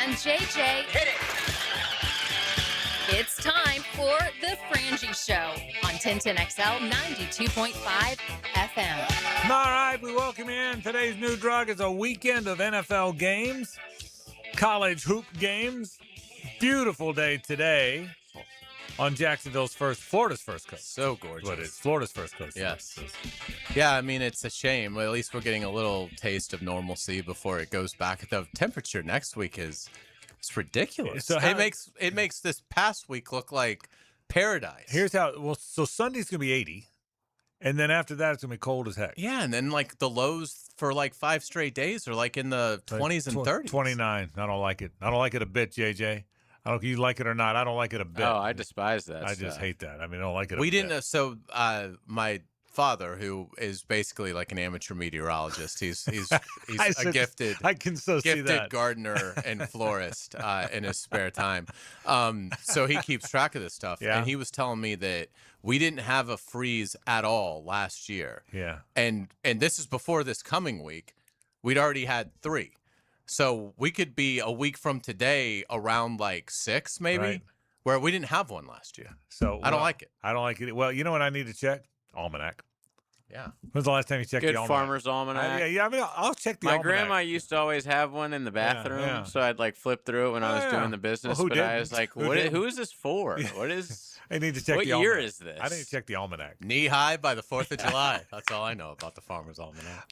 and JJ. Hit it! It's time for the Frangie Show on 1010XL 92.5 FM. All right, we welcome you in. Today's new drug is a weekend of NFL games, college hoop games. Beautiful day today on Florida's first coast. So gorgeous. What is Florida's first coast? Yes. Yeah, I mean, it's a shame. Well, at least we're getting a little taste of normalcy before it goes back. The temperature next week it's ridiculous. So it makes this past week look like paradise. Here's how. Well, so Sunday's gonna be 80, and then after that it's gonna be cold as heck. Yeah, and then like the lows for like 5 straight days are like in the 20s and 30s. 29. I don't like it. I don't like it a bit, JJ. I don't know if you like it or not. I don't like it a bit. Oh, I despise that. I just hate that. I mean, I don't like it. We didn't. So my father, who is basically like an amateur meteorologist, he's a gifted. I can so see gifted that. gardener and florist in his spare time. So he keeps track of this stuff. Yeah. And he was telling me that we didn't have a freeze at all last year. Yeah. And this is before this coming week. We'd already had 3. So we could be a week from today around like 6 maybe, Right. where we didn't have one last year. So I don't like it. I don't like it. Well, you know what I need to check? Almanac. Yeah. When's the last time you checked Good the almanac? Farmer's Almanac. Yeah, I mean, I'll check the My almanac. grandma used to always have one in the bathroom, yeah. so I'd like flip through it when I was doing the business. Well, who but I didn't? was like, Who didn't? who is this for? What is? I need to check What the year almanac. is this? I need to check the almanac. Knee high by the 4th of July. That's all I know about the Farmer's Almanac.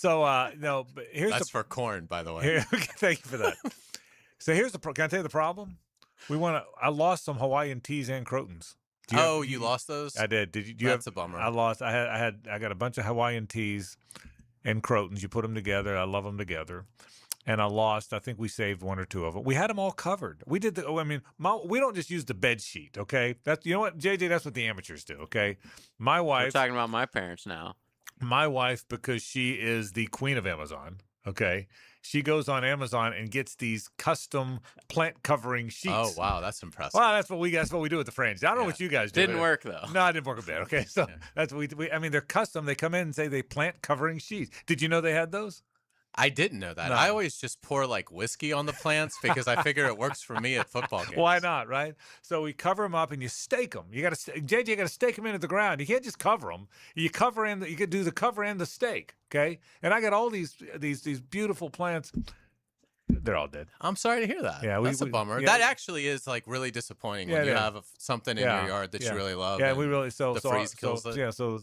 No, but here's That's for corn, by the way. Here, thank you for that. So here's the. Can I tell you the problem? I lost some Hawaiian teas and crotons. You lost those? I did. Did you? That's a bummer. I lost. I got a bunch of Hawaiian teas and crotons. You put them together. I love them together. And I lost. I think we saved 1 or 2 of them. We had them all covered. We did we don't just use the bed sheet. Okay, that's you know what, JJ. That's what the amateurs do. Okay, my We're wife. talking about my parents now. My wife, because she is the queen of Amazon. Okay, she goes on Amazon and gets these custom plant covering sheets. Oh wow, that's impressive. Well, that's what we do at the Frangie. I don't know what you guys do. Didn't work though. No, it didn't work a bit. Okay, so that's what we. I mean, they're custom. They come in and say they plant covering sheets. Did you know they had those? I didn't know that. No. I always just pour like whiskey on the plants because I figure it works for me at football games. Why not, right? So we cover them up and you stake them. You got to JJ, you got to stake them into the ground. You can't just cover them. You could do the cover and the stake. Okay, and I got all these beautiful plants. They're all dead. I'm sorry to hear that. Yeah, that's a bummer. yeah. That actually is like really disappointing when you it is. have something in your yard that you really love. Yeah, and we really the freeze kills it. Yeah, so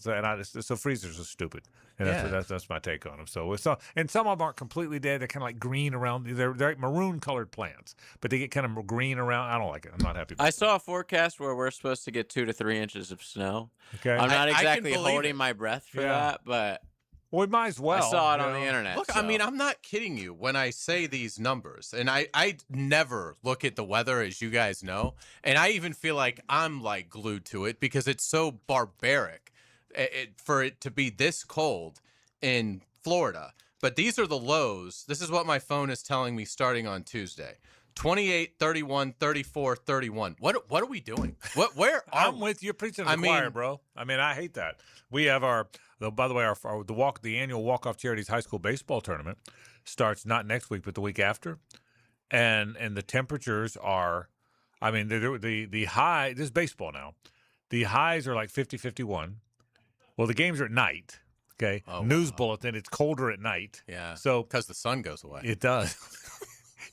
freezers are stupid, and Yeah. that's my take on them. So and some of them aren't completely dead. They're kind of like green around. They're like maroon colored plants, but they get kind of green around. I don't like it. I'm not happy. I saw a forecast where we're supposed to get 2 to 3 inches of snow. Okay, I'm not I can exactly believe holding it. my breath for Yeah. that, but well, we might as well. I saw it on you the know? internet. Look, so. I mean, I'm not kidding you when I say these numbers, and I never look at the weather, as you guys know, and I even feel like I'm like glued to it because it's so barbaric for it to be this cold in Florida. But these are the lows. This is what my phone is telling me starting on Tuesday. 28, 31, 34, 31. What are we doing? Where are I'm we? with you. You're preaching to the choir, bro. I mean, I hate that. We have by the way, the annual Walk-Off Charities high school baseball tournament starts not next week, but the week after. And the temperatures are, I mean, the high, this is baseball now. The highs are like 50, 51. Well, the games are at night. Okay. Oh, News wow. bulletin, it's colder at night. Yeah. So because the sun goes away. it does.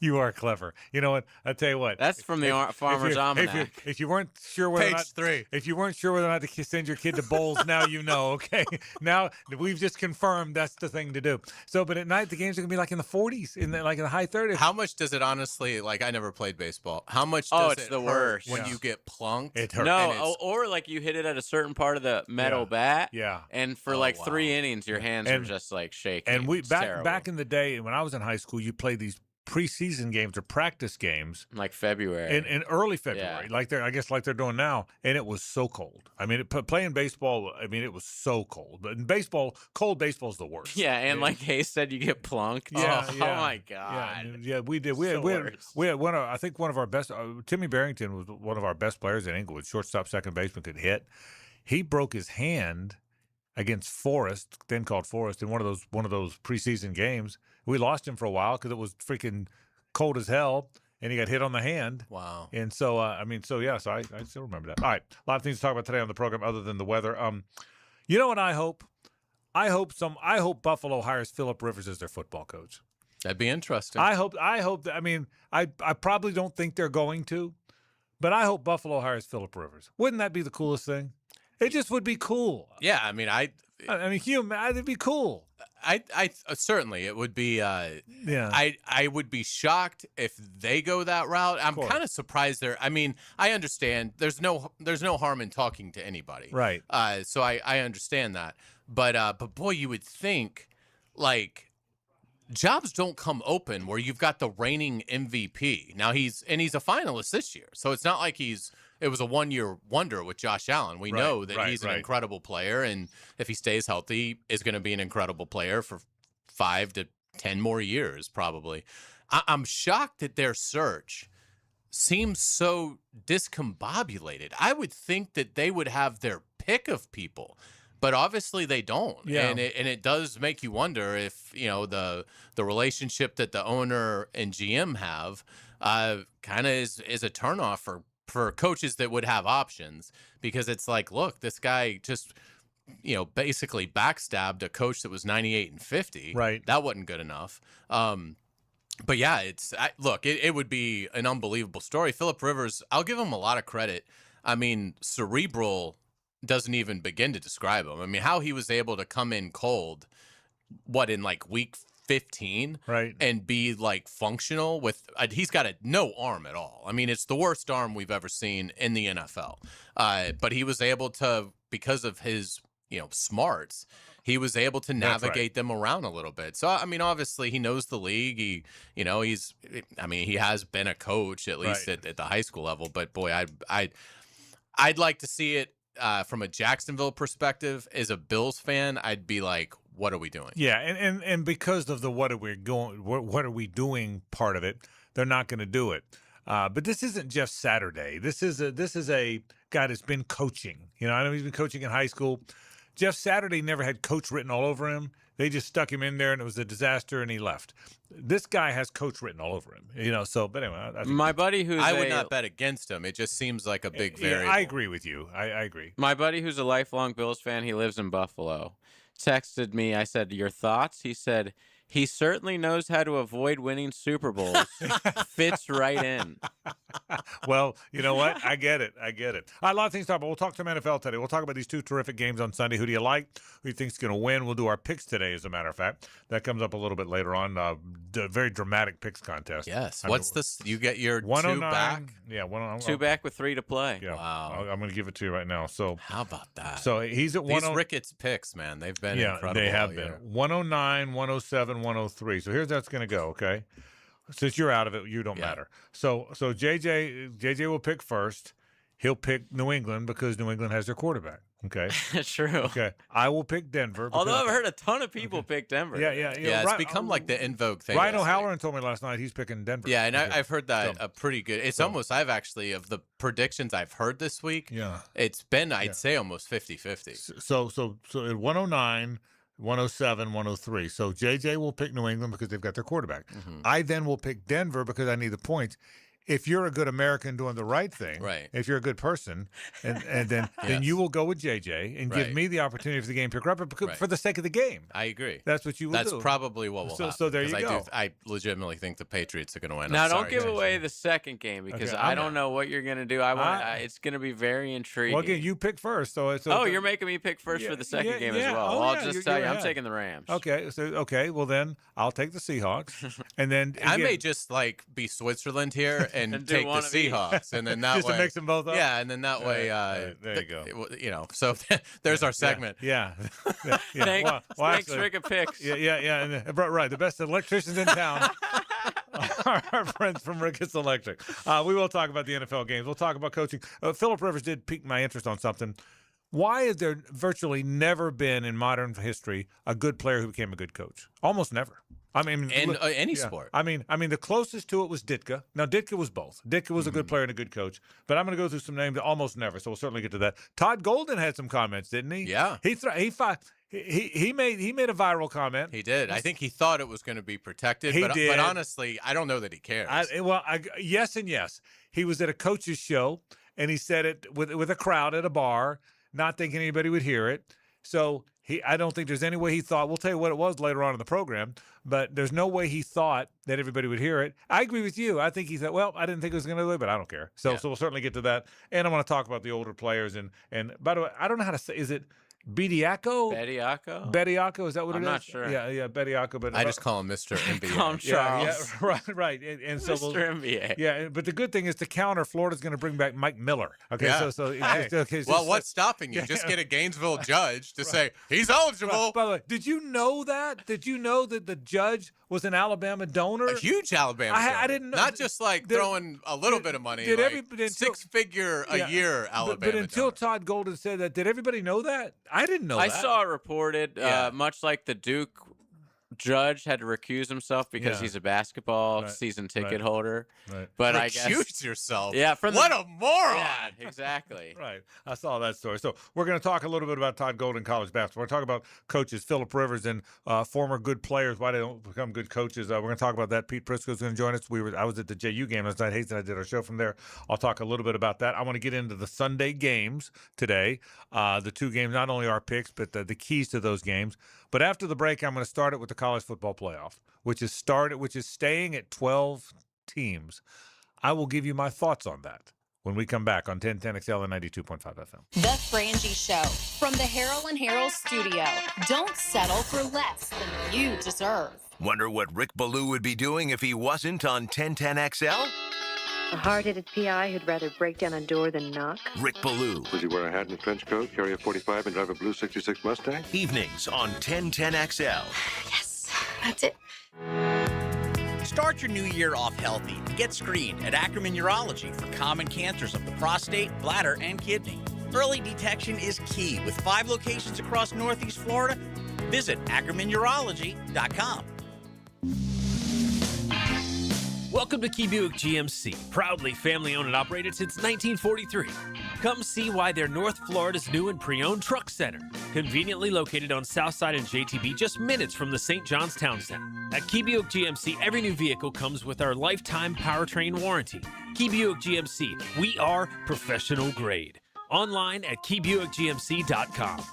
You are clever. You know what? I tell you what. That's from the Farmer's Almanac. If you weren't sure whether or Page not, 3. if you weren't sure whether or not to send your kid to bowls, now you know. Okay, now we've just confirmed that's the thing to do. So, but at night the games are gonna be like in the 40s, in the high 30s. How much does it honestly, like, I never played baseball. How much does it's it the hurt worst. when Yeah. you get plunked? It hurts. No, or like you hit it at a certain part of the metal bat. Yeah. And for Oh, like wow. 3 innings, your hands And- are just like shaking. And we It's back terrible. in the day when I was in high school, you played these preseason games or practice games like February. in early February, Yeah. like they're doing now, and it was so cold. I mean, playing baseball, I mean, it was so cold. But in baseball, cold baseball's the worst. yeah, and like Hayes said, you get plunked. Yeah, oh, yeah. my God. Yeah, we did. We It's had, the we had, worst. we had one of, I think one of our best. Timmy Barrington was one of our best players in Inglewood. Shortstop, second baseman, could hit. He broke his hand against Forest, then called Forest, in one of those preseason games. We lost him for a while because it was freaking cold as hell, and he got hit on the hand. Wow. And so, so I still remember that. All right, a lot of things to talk about today on the program other than the weather. You know what I hope? I hope Buffalo hires Phillip Rivers as their football coach. That'd be interesting. I hope that. I mean, I probably don't think they're going to, but I hope Buffalo hires Phillip Rivers. Wouldn't that be the coolest thing? It just would be cool. Yeah, I mean, it'd be cool. I certainly it would be. Yeah. I would be shocked if they go that route. I'm kind of surprised there. I mean, I understand. There's no harm in talking to anybody. Right. So I understand that. But boy, you would think like jobs don't come open where you've got the reigning MVP. Now he's a finalist this year, so it's not like it was a one-year wonder with Josh Allen. We know that he's an incredible player, and if he stays healthy, is going to be an incredible player for 5 to 10 more years, probably. I'm shocked that their search seems so discombobulated. I would think that they would have their pick of people, but obviously they don't. Yeah. And it does make you wonder if, the relationship that the owner and GM have kind of is a turnoff for coaches that would have options, because it's like, look, this guy just, basically backstabbed a coach that was 98-50. Right. That wasn't good enough. But yeah, it would be an unbelievable story. Phillip Rivers, I'll give him a lot of credit. I mean, cerebral doesn't even begin to describe him. I mean, how he was able to come in cold, in like week 15, right, and be like functional with he's got no arm at all. I mean, it's the worst arm we've ever seen in the NFL. But he was able to, because of his smarts, he was able to navigate them around a little bit. So I mean, obviously he knows the league. He he has been a coach at least at the high school level. But boy, I'd like to see it from a Jacksonville perspective. As a Bills fan, I'd be like, what are we doing? Yeah, and because of the what are we doing part of it, they're not going to do it. But this isn't Jeff Saturday. This is a guy that's been coaching. I know he's been coaching in high school. Jeff Saturday never had coach written all over him. They just stuck him in there, and it was a disaster, and he left. This guy has coach written all over him. So, but anyway. My buddy I would not bet against him. It just seems like a big variable. I agree with you. I agree. My buddy who's a lifelong Bills fan, he lives in Buffalo, texted me. I said, your thoughts? He said, he certainly knows how to avoid winning Super Bowls. Fits right in. Well, you know what? I get it. A lot of things to talk about. We'll talk some NFL today. We'll talk about these two terrific games on Sunday. Who do you like? Who do you think's going to win? We'll do our picks today, as a matter of fact. That comes up a little bit later on. Very dramatic picks contest. Yes. What's this? You get your 2 back? Yeah, 109. 2 back with 3 to play. Yeah. Wow. I'm going to give it to you right now. So how about that? So he's at 10. These Ricketts picks, man, they've been incredible. They have been. 109, 107, 103. So here's how it's going to go, okay? Since you're out of it, you don't matter. So JJ will pick first. He'll pick New England because New England has their quarterback. Okay. True. Okay. I will pick Denver. Although I've heard a ton of people pick Denver. Yeah, it's become like the in vogue thing. Ryan O'Halloran told me last night he's picking Denver. Yeah, and I've heard that a pretty good. It's almost, of the predictions I've heard this week. Yeah. It's been, I'd say, almost 50-50. So at 109, 107, 103. So JJ will pick New England because they've got their quarterback. Mm-hmm. I then will pick Denver because I need the points. If you're a good American doing the right thing, if you're a good person, and then then you will go with JJ and give me the opportunity for the game picker up for the sake of the game. I agree. That's what you will do. That's probably what will happen. So there you go. I legitimately think the Patriots are going to win. Now, don't give away the second game because I don't know what you're going to do. It's going to be very intriguing. Well, again, you pick first. So you're making me pick first for the second game as well. I'll just tell you, I'm taking the Rams. Okay. Well, then I'll take the Seahawks, and then I may just be Switzerland here and take the Seahawks, and then that just way to mix them both up. Yeah, and then that way, there you go. So there's our segment. Yeah. Thanks, Rick of Picks. Yeah. And, right, the best electricians in town. Our friends from Ricketts Electric. We will talk about the NFL games. We'll talk about coaching. Phillip Rivers did pique my interest on something. Why has there virtually never been in modern history a good player who became a good coach? Almost never. I mean, in any sport. I mean, the closest to it was Ditka. Now, Ditka was both. Ditka was a good player and a good coach. But I'm going to go through some names that almost never. So we'll certainly get to that. Todd Golden had some comments, didn't he? Yeah. he made a viral comment. He did. I think he thought it was going to be protected. He but did. honestly, I don't know that he cares. Yes and yes. He was at a coach's show, and he said it with a crowd at a bar, not thinking anybody would hear it. So I don't think there's any way he thought. We'll tell you what it was later on in the program, but there's no way he thought that everybody would hear it. I agree with you. I think he said, well, I didn't think it was going to do, but I don't care. So we'll certainly get to that. And I want to talk about the older players. And by the way, I don't know how to say, is it Bediako? Bediako, is that what I'm it is? not sure. Yeah, Bediako. But I just call him Mr. NBA. Call him Charles. Yeah, right. And so Mr. NBA. Yeah, but the good thing is to counter, Florida's going to bring back Mike Miller. Okay, Yeah. Well, what's stopping you? Just get a Gainesville judge to say he's eligible. By the way, did you know that? Did you know that the judge was an Alabama donor? A huge Alabama donor. I didn't know. Not just like throwing a little bit of money. Did like six-figure a year Alabama But until donor. Todd Golden said that, did everybody know that? I didn't know that. I saw it reported, much like the Duke judge had to recuse himself because he's a basketball season ticket holder. Right. But I Recuse guess yourself. Yeah, what a moron. Yeah, exactly. Right. I saw that story. So we're going to talk a little bit about Todd Golden college basketball. We're going to talk about coaches, Phillip Rivers, and former good players, why they don't become good coaches. We're going to talk about that. Pete Prisco's going to join us. I was at the JU game last night. Hayes and I did our show from there. I'll talk a little bit about that. I want to get into the Sunday games today. The two games, not only our picks, but the keys to those games. But after the break, I'm going to start it with the college football playoff, which is staying at 12 teams. I will give you my thoughts on that when we come back on 1010XL and 92.5 FM. The Frangie Show from the Harold and Harold studio. Don't settle for less than you deserve. Wonder what Rick Ballou would be doing if he wasn't on 1010XL? A hard-headed PI who'd rather break down a door than knock. Rick Ballou. Would you wear a hat and a trench coat, carry a .45, and drive a blue '66 Mustang? Evenings on 1010XL. Yes, that's it. Start your new year off healthy. Get screened at Ackerman Urology for common cancers of the prostate, bladder, and kidney. Early detection is key with 5 locations across Northeast Florida. Visit AckermanUrology.com. Welcome to Key Buick GMC, proudly family-owned and operated since 1943. Come see why they're North Florida's new and pre-owned truck center, conveniently located on Southside and JTB, just minutes from the St. John's Town Center. At Key Buick GMC, every new vehicle comes with our lifetime powertrain warranty. Key Buick GMC, we are professional grade. Online at KeyBuickGMC.com.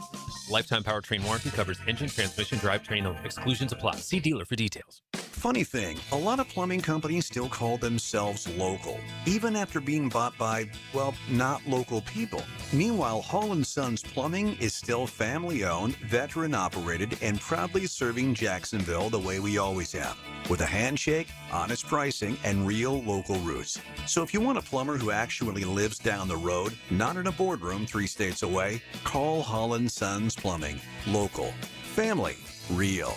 Lifetime powertrain warranty covers engine, transmission, drivetrain only. Exclusions apply. See dealer for details. Funny thing, a lot of plumbing companies still call themselves local, even after being bought by, well, not local people. Meanwhile, Hall & Sons Plumbing is still family-owned, veteran-operated, and proudly serving Jacksonville the way we always have, with a handshake, honest pricing, and real local roots. So if you want a plumber who actually lives down the road, not in a boardroom 3 states away, call Hall & Sons Plumbing. Local. Family. Real.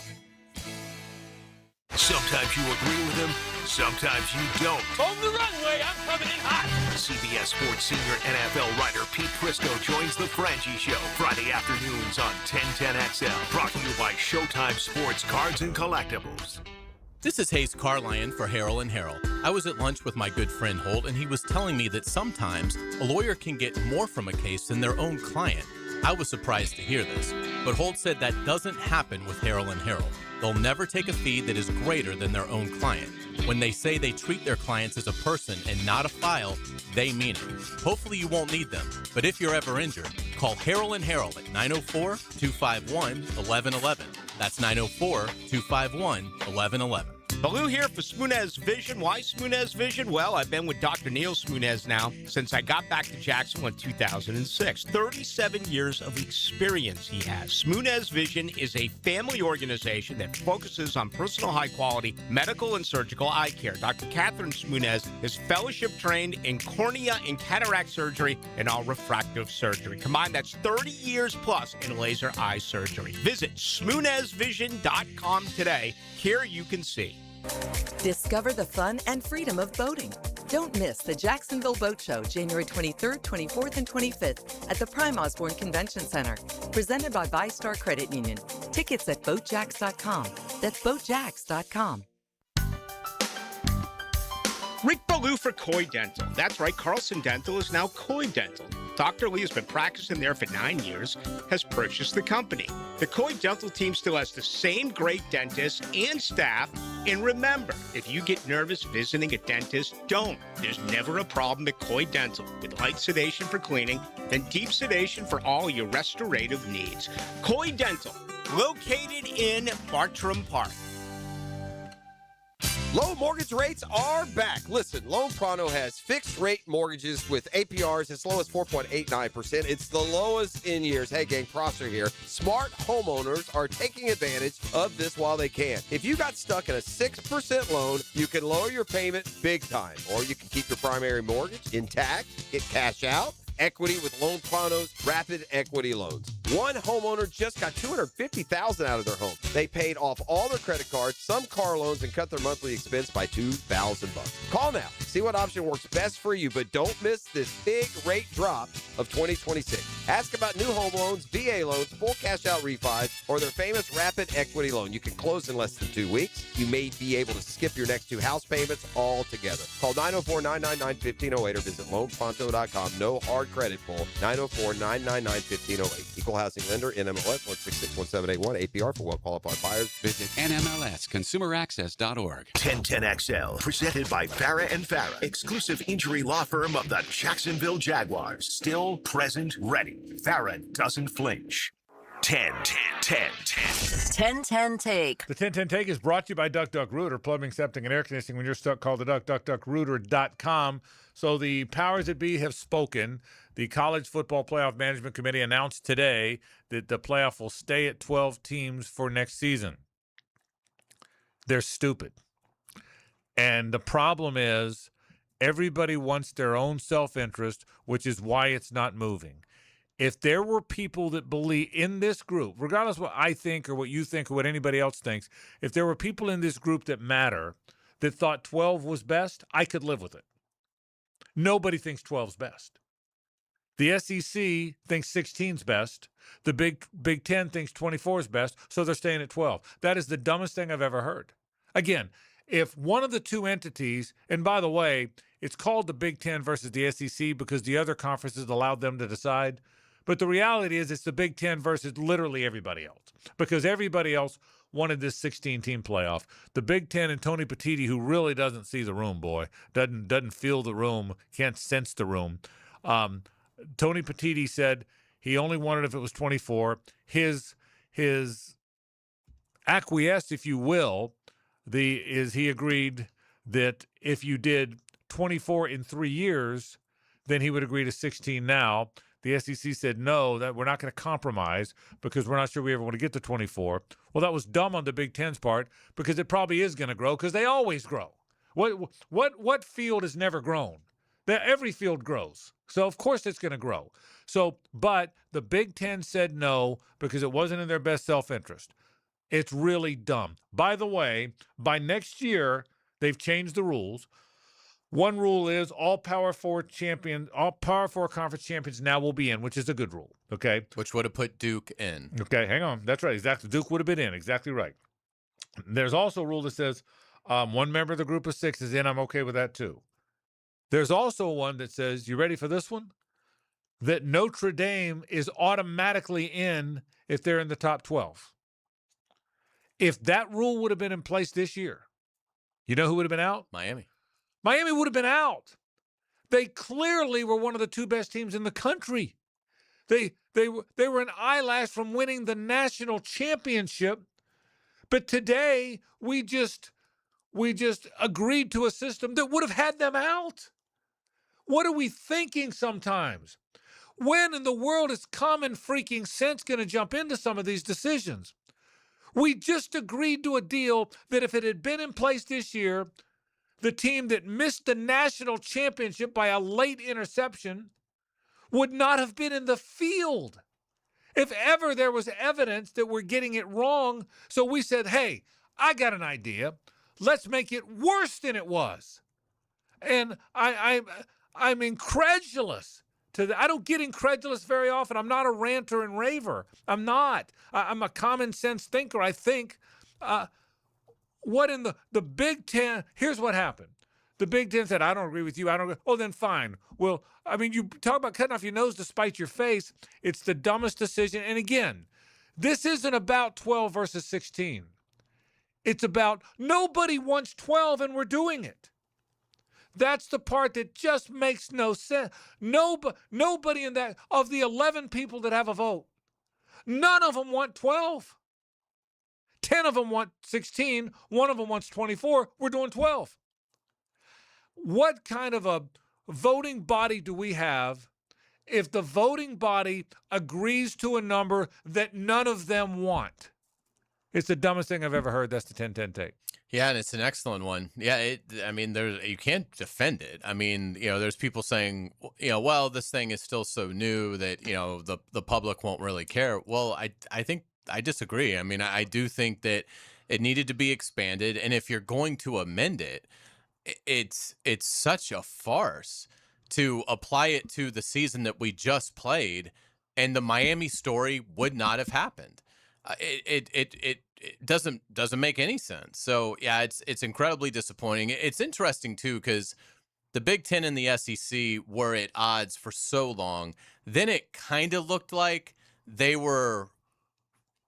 Sometimes you agree with him, sometimes you don't. On the runway, I'm coming in hot. CBS Sports senior NFL writer Pete Prisco joins the Frangie Show Friday afternoons on 1010XL. Brought to you by Showtime Sports Cards and Collectibles. This is Hayes Carlion for Harold and Harold. I was at lunch with my good friend Holt, and he was telling me that sometimes a lawyer can get more from a case than their own client. I was surprised to hear this, but Holt said that doesn't happen with Harold and Harold. They'll never take a fee that is greater than their own client. When they say they treat their clients as a person and not a file, they mean it. Hopefully you won't need them, but if you're ever injured, call Harold and Harold at 904-251-1111. That's 904-251-1111. Baloo here for Smoonez Vision. Why Smoonez Vision? Well, I've been with Dr. Neil Smoonez now since I got back to Jacksonville in 2006. 37 years of experience he has. Smoonez Vision is a family organization that focuses on personal high-quality medical and surgical eye care. Dr. Catherine Smoonez is fellowship-trained in cornea and cataract surgery and all refractive surgery. Combined, that's 30 years plus in laser eye surgery. Visit SmoonezVision.com today. Here you can see. Discover the fun and freedom of boating. Don't miss the Jacksonville Boat Show, January 23rd, 24th, and 25th at the Prime Osborne Convention Center. Presented by ViStar Credit Union. Tickets at BoatJacks.com. That's BoatJacks.com. Rick Ballou for Coy Dental. That's right, Carlson Dental is now Coy Dental. Dr. Lee has been practicing there for 9 years, has purchased the company. The Coy Dental team still has the same great dentists and staff. And remember, if you get nervous visiting a dentist, don't. There's never a problem at Coy Dental with light sedation for cleaning and deep sedation for all your restorative needs. Coy Dental, located in Bartram Park. Low mortgage rates are back. Listen, Loan Pronto has fixed rate mortgages with APRs as low as 4.89%. It's the lowest in years. Hey, gang, Prosser here. Smart homeowners are taking advantage of this while they can. If you got stuck in a 6% loan, you can lower your payment big time, or you can keep your primary mortgage intact, get cash out, equity with Loan Pronto's rapid equity loans. One homeowner just got $250,000 out of their home. They paid off all their credit cards, some car loans, and cut their monthly expense by $2,000. Call now. See what option works best for you, but don't miss this big rate drop of 2026. Ask about new home loans, VA loans, full cash out refis, or their famous rapid equity loan. You can close in less than 2 weeks. You may be able to skip your next 2 house payments altogether. Call 904-999-1508 or visit loanpronto.com. No hard credit pull. 904-999-1508. Equal housing lender, NMLS 1661781. APR for well-qualified buyers. Visit NMLSconsumeraccess.org. 1010XL, presented by Farah and Farah, exclusive injury law firm of the Jacksonville Jaguars. Still present, ready. Farah doesn't flinch. 10-10 Take. The 1010 Take is brought to you by Duck Duck Rooter, plumbing, septic, and air conditioning. When you're stuck, call the Duck, duckduckrooter.com. So the powers that be have spoken. The College Football Playoff Management Committee announced today that the playoff will stay at 12 teams for next season. They're stupid. And the problem is everybody wants their own self-interest, which is why it's not moving. If there were people that believe in this group, regardless of what I think or what you think or what anybody else thinks, if there were people in this group that matter that thought 12 was best, I could live with it. Nobody thinks 12 is best. The SEC thinks 16 is best. The Big Ten thinks 24 is best, so they're staying at 12. That is the dumbest thing I've ever heard. Again, if one of the two entities, and by the way, it's called the Big Ten versus the SEC because the other conferences allowed them to decide. But the reality is it's the Big Ten versus literally everybody else because everybody else wanted this 16-team playoff. The Big Ten and Tony Petitti, who really doesn't see the room, boy, doesn't feel the room, can't sense the room. Tony Petitti said he only wanted if it was 24. His acquiesce, if you will, he agreed that if you did 24 in 3 years, then he would agree to 16 now. The SEC said, no, that we're not going to compromise because we're not sure we ever want to get to 24. Well, that was dumb on the Big Ten's part because it probably is going to grow because they always grow. What field has never grown? Every field grows. So, of course, it's going to grow. So, but the Big Ten said no because it wasn't in their best self-interest. It's really dumb. By the way, by next year, they've changed the rules. One rule is all Power 4 conference champions now will be in, which is a good rule, okay? Which would have put Duke in. Okay, hang on. That's right. Exactly. Duke would have been in. Exactly right. There's also a rule that says one member of the group of 6 is in. I'm okay with that, too. There's also one that says, you ready for this one? That Notre Dame is automatically in if they're in the top 12. If that rule would have been in place this year, you know who would have been out? Miami. Miami would have been out. They clearly were one of the 2 best teams in the country. They were an eyelash from winning the national championship. But today we just agreed to a system that would have had them out. What are we thinking sometimes? When in the world is common freaking sense going to jump into some of these decisions? We just agreed to a deal that if it had been in place this year, the team that missed the national championship by a late interception would not have been in the field. If ever there was evidence that we're getting it wrong, so we said, hey, I got an idea. Let's make it worse than it was. And I'm incredulous to that. I don't get incredulous very often. I'm not a ranter and raver. I'm not. I'm a common sense thinker. I think what in the Big Ten, here's what happened. The Big Ten said, I don't agree with you. I don't agree. Oh, then fine. Well, I mean, you talk about cutting off your nose to spite your face. It's the dumbest decision. And again, this isn't about 12 versus 16. It's about nobody wants 12 and we're doing it. That's the part that just makes no sense. Nobody in that, of the 11 people that have a vote, none of them want 12. 10 of them want 16. One of them wants 24. We're doing 12. What kind of a voting body do we have if the voting body agrees to a number that none of them want? It's the dumbest thing I've ever heard. That's the 10-10 take. Yeah, and it's an excellent one. Yeah, I mean, you can't defend it. I mean, there's people saying, well, this thing is still so new that, the public won't really care. Well, I think I disagree. I mean, I do think that it needed to be expanded. And if you're going to amend it, it's such a farce to apply it to the season that we just played, and the Miami story would not have happened. It doesn't make any sense. So yeah, it's incredibly disappointing. It's interesting too, because the Big Ten and the SEC were at odds for so long. Then it kind of looked like they were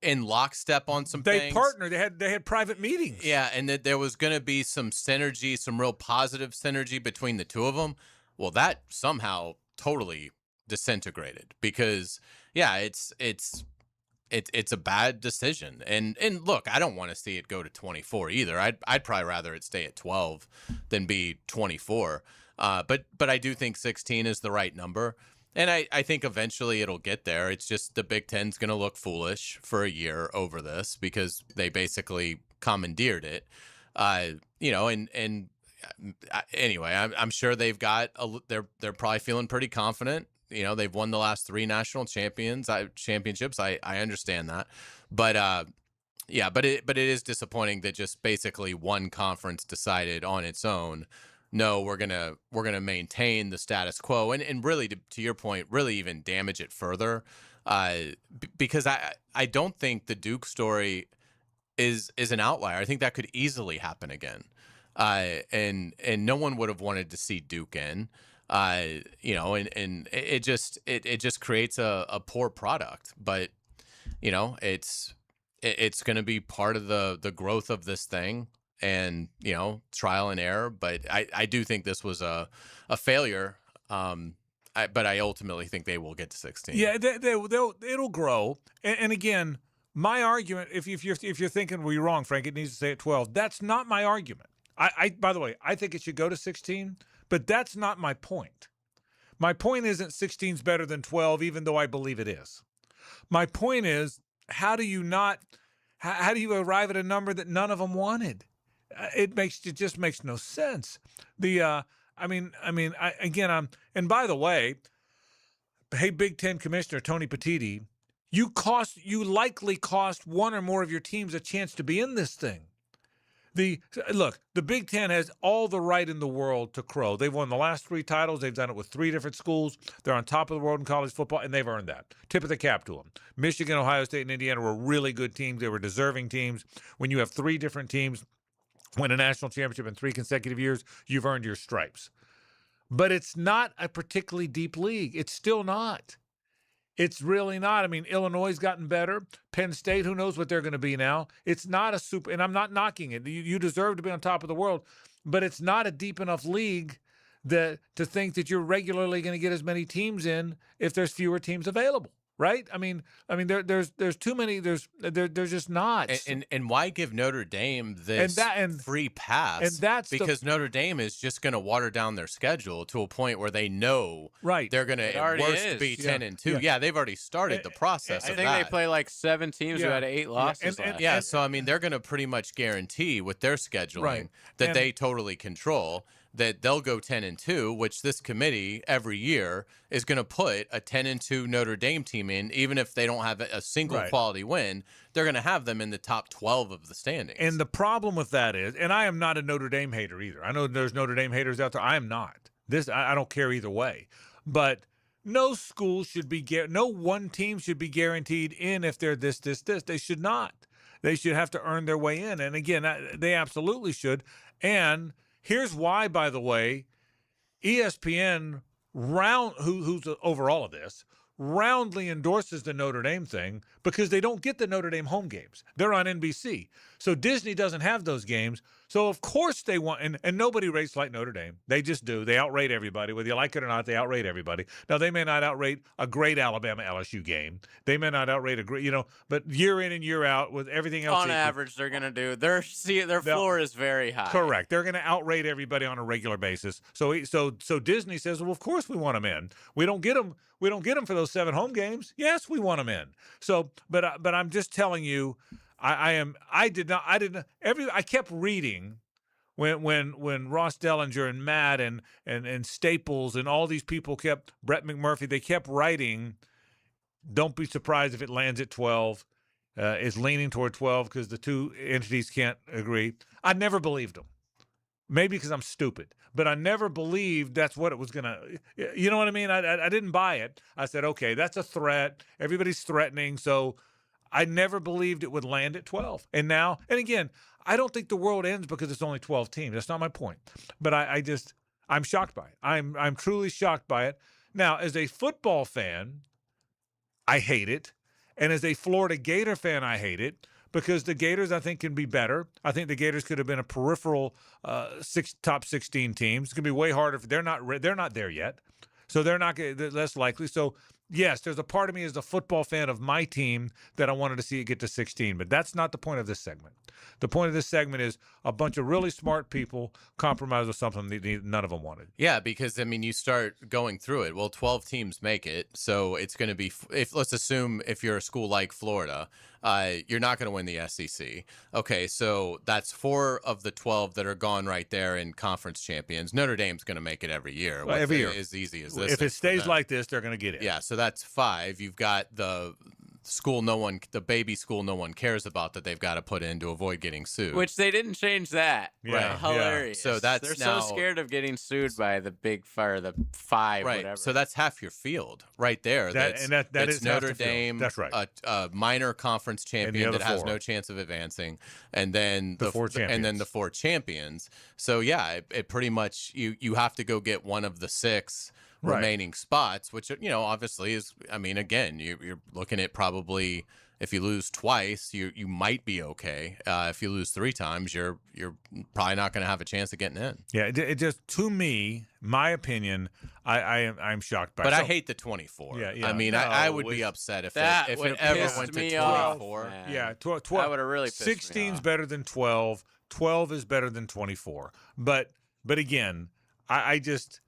in lockstep on some things. They partnered. They had private meetings. Yeah, and that there was going to be some synergy, some real positive synergy between the two of them. Well, that somehow totally disintegrated because, yeah, it's a bad decision. And look, I don't want to see it go to 24 either. I'd probably rather it stay at 12 than be 24. But I do think 16 is the right number. And I think eventually it'll get there. It's just the Big Ten's going to look foolish for a year over this because they basically commandeered it. Anyway, I'm sure they've got they're probably feeling pretty confident. They've won the last 3 national championships. I understand that, but it is disappointing that just basically one conference decided on its own, no, we're gonna maintain the status quo, and really to your point, really even damage it further, because I don't think the Duke story is an outlier. I think that could easily happen again, and no one would have wanted to see Duke in. And it just creates a poor product, but it's going to be part of the growth of this thing, and trial and error. But I do think this was a failure. But I ultimately think they will get to 16. Yeah, it'll grow. And again, my argument, if you're thinking, well, you're wrong, Frank, it needs to stay at 12. That's not my argument. By the way, I think it should go to 16. But that's not my point. My point isn't 16 is better than 12, even though I believe it is. My point is, how do you arrive at a number that none of them wanted? It just makes no sense. And by the way, hey, Big Ten Commissioner Tony Petitti, you likely cost one or more of your teams a chance to be in this thing. The Big Ten has all the right in the world to crow. They've won the last 3 titles. They've done it with 3 different schools. They're on top of the world in college football, and they've earned that. Tip of the cap to them. Michigan, Ohio State, and Indiana were really good teams. They were deserving teams. When you have 3 different teams win a national championship in 3 consecutive years, you've earned your stripes. But it's not a particularly deep league. It's still not. It's really not. I mean, Illinois has gotten better. Penn State, who knows what they're going to be now. It's not a super, and I'm not knocking it. You deserve to be on top of the world, but it's not a deep enough league to think that you're regularly going to get as many teams in if there's fewer teams available. Right? I mean, there's too many. There's just not. And why give Notre Dame this free pass? And that's because Notre Dame is just going to water down their schedule to a point where they know they're going to at worst be 10-2. Yeah, they've already started the process. I think they play like 7 teams who had 8 losses. So I mean, they're going to pretty much guarantee with their scheduling that they totally control that they'll go 10-2, which this committee every year is going to put a 10-2 Notre Dame team in, even if they don't have a single quality win. They're going to have them in the top 12 of the standings. And the problem with that is, and I am not a Notre Dame hater either. I know there's Notre Dame haters out there. I am not. I don't care either way. But no school should be no one team should be guaranteed in if they're this. They should not. They should have to earn their way in. And again, they absolutely should. And here's why, by the way, ESPN who's over all of this, roundly endorses the Notre Dame thing because they don't get the Notre Dame home games. They're on NBC. So Disney doesn't have those games. So of course they want, and nobody rates like Notre Dame. They just do. They outrate everybody. Whether you like it or not, they outrate everybody. Now, they may not outrate a great Alabama LSU game. They may not outrate a great, but year in and year out with everything else. On average, they're going to do, their floor is very high. Correct. They're going to outrate everybody on a regular basis. So Disney says, well, of course we want them in. We don't get them for those 7 home games. Yes, we want them in. So, but I'm just telling you, I kept reading when Ross Dellinger and Matt and Staples and all these people Brett McMurphy, they kept writing, don't be surprised if it lands at 12, is leaning toward 12 because the two entities can't agree. I never believed them. Maybe because I'm stupid, but I never believed that's what it was going to, you know what I mean? I didn't buy it. I said, okay, that's a threat. Everybody's threatening. So I never believed it would land at 12. And again, I don't think the world ends because it's only 12 teams. That's not my point. But I'm shocked by it. I'm truly shocked by it. Now, as a football fan, I hate it. And as a Florida Gator fan, I hate it. Because the Gators, I think, can be better. I think the Gators could have been a peripheral top 16 teams. It's going to be way harder. They're not there yet, so they're less likely. So, yes, there's a part of me as a football fan of my team that I wanted to see it get to 16, but that's not the point of this segment. The point of this segment is a bunch of really smart people compromise with something that none of them wanted. Yeah, because, you start going through it. Well, 12 teams make it, so it's going to be let's assume if you're a school like Florida, you're not going to win the SEC. Okay, so that's 4 of the 12 that are gone right there in conference champions. Notre Dame's going to make it every year. Well, every year. As easy as this. If it stays like this, they're going to get it. Yeah, so that's 5. You've got the baby school no one cares about that they've got to put in to avoid getting sued. Which they didn't change that. Yeah, right. Hilarious. So they're so scared of getting sued by the big fire, the 5, right. whatever. So that's half your field right there. That is Notre Dame. That's right. A minor conference champion that has no chance of advancing, and then the 4 champions. And then the 4 champions. So yeah, it pretty much you have to go get one of the 6 remaining spots, which obviously is. Again, you're looking at probably. If you lose twice, you might be okay. If you lose 3 times, you're probably not going to have a chance of getting in. Yeah, it just, to me, my opinion, I'm shocked by it. But I hate the 24. Yeah. I would be upset if it ever went to 24. Yeah, 12. That would have really pissed 16 me is better than 12. 12 is better than 24. But again, I just,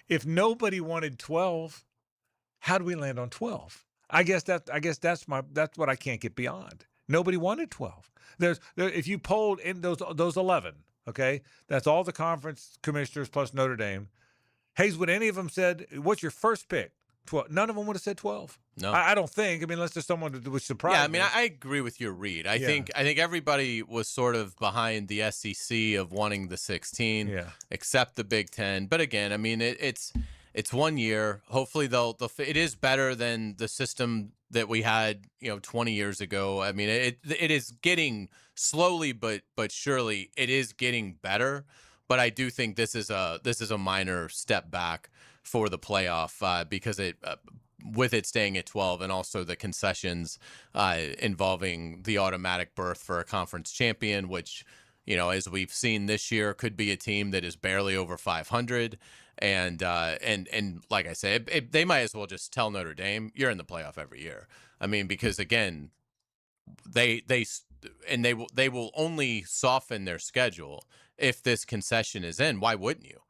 if nobody wanted 12, how do we land on 12? I guess that's what I can't get beyond. Nobody wanted 12. If you polled in those 11, okay, that's all the conference commissioners plus Notre Dame. Hayes, would any of them said, "What's your first pick?" 12. None of them would have said 12. No, I don't think. Unless there's someone that was surprised. Yeah, I agree with your read. I think everybody was sort of behind the SEC of wanting the 16, except the Big Ten. But again, it's 1 year. Hopefully it is better than the system that we had, 20 years ago. It is getting slowly but surely it is getting better. But I do think this is a minor step back for the playoff because with it staying at 12 and also the concessions involving the automatic berth for a conference champion, which, as we've seen this year, could be a team that is barely over 500. And like I said, they might as well just tell Notre Dame, you're in the playoff every year. Because again, they will only soften their schedule if this concession is in. Why wouldn't you?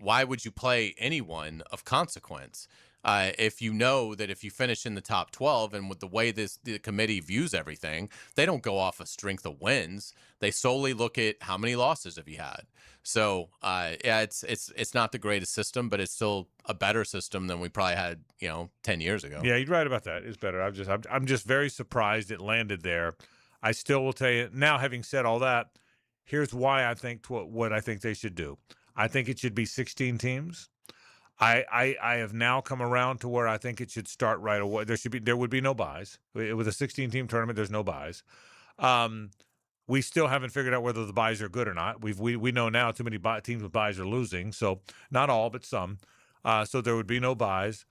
Why would you play anyone of consequence if you know that if you finish in the top 12 and with the way the committee views everything, they don't go off a strength of wins. They solely look at how many losses have you had. So it's not the greatest system, but it's still a better system than we probably had 10 years ago. Yeah, you're right about that. It's better. I'm just very surprised it landed there. I still will tell you now. Having said all that, here's why I think what I think they should do. I think it should be 16 teams. I have now come around to where I think it should start right away. There would be no buys with a 16-team tournament. There's no buys. We still haven't figured out whether the buys are good or not. We know now too many teams with buys are losing, so not all, but some. So there would be no buys.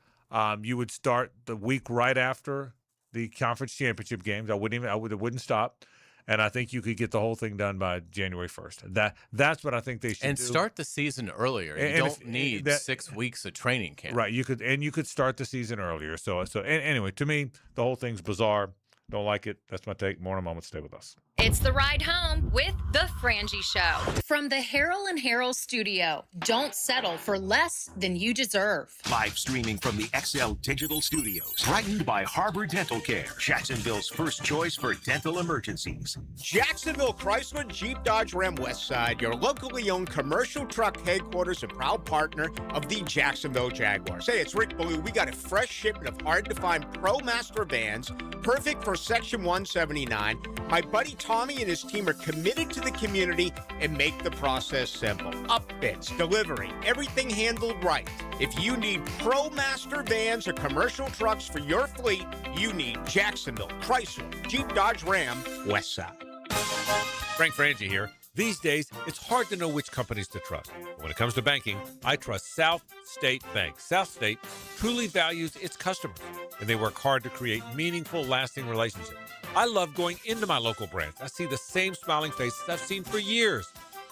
You would start the week right after the conference championship games. It wouldn't stop. And I think you could get the whole thing done by January 1st. That's what I think they should do. And start the season earlier. You don't need 6 weeks of training camp. Right. You could start the season earlier. Anyway, to me, the whole thing's bizarre. Don't like it. That's my take. More in a moment. Stay with us. It's the ride home with the Frangie Show. From the Harrell and Harrell studio, don't settle for less than you deserve. Live streaming from the XL Digital Studios. Brightened by Harbor Dental Care, Jacksonville's first choice for dental emergencies. Jacksonville Chrysler Jeep Dodge Ram Westside, your locally owned commercial truck headquarters and proud partner of the Jacksonville Jaguars. Hey, it's Rick Ballou. We got a fresh shipment of hard-to-find ProMaster vans, perfect for Section 179. My buddy Tommy and his team are committed to the community and make the process simple. Upfits, delivery, everything handled right. If you need ProMaster vans or commercial trucks for your fleet, you need Jacksonville Chrysler Jeep Dodge Ram Westside. Frank Frangie here. These days, it's hard to know which companies to trust. But when it comes to banking, I trust South State Bank. South State truly values its customers, and they work hard to create meaningful, lasting relationships. I love going into my local branch. I see the same smiling faces I've seen for years.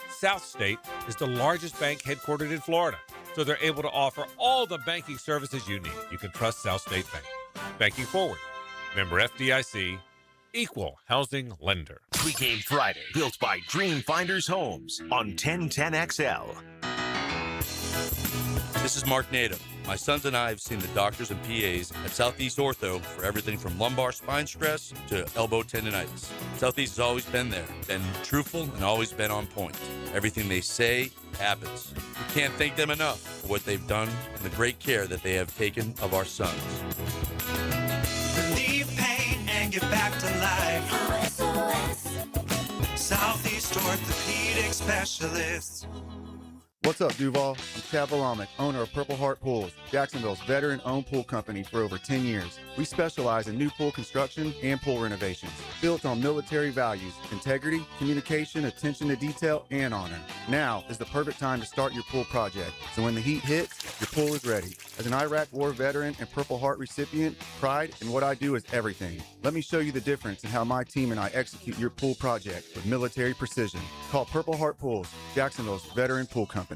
South State is the largest bank headquartered in Florida, so they're able to offer all the banking services you need. You can trust South State Bank. Banking forward. Member FDIC. Equal housing lender. Pregame Friday, built by Dream Finders Homes on 1010XL. This is Mark Nato. My sons and I have seen the doctors and PAs at Southeast Ortho for everything from lumbar spine stress to elbow tendonitis. Southeast has always been there, been truthful, and always been on point. Everything they say happens. We can't thank them enough for what they've done and the great care that they have taken of our sons. Relieve pain and get back to life. Southeast Orthopedic Specialists. What's up, Duval? I'm Chad Volamic, owner of Purple Heart Pools, Jacksonville's veteran-owned pool company for over 10 years. We specialize in new pool construction and pool renovations, built on military values, integrity, communication, attention to detail, and honor. Now is the perfect time to start your pool project, so when the heat hits, your pool is ready. As an Iraq War veteran and Purple Heart recipient, pride in what I do is everything. Let me show you the difference in how my team and I execute your pool project with military precision. Call Purple Heart Pools, Jacksonville's veteran pool company.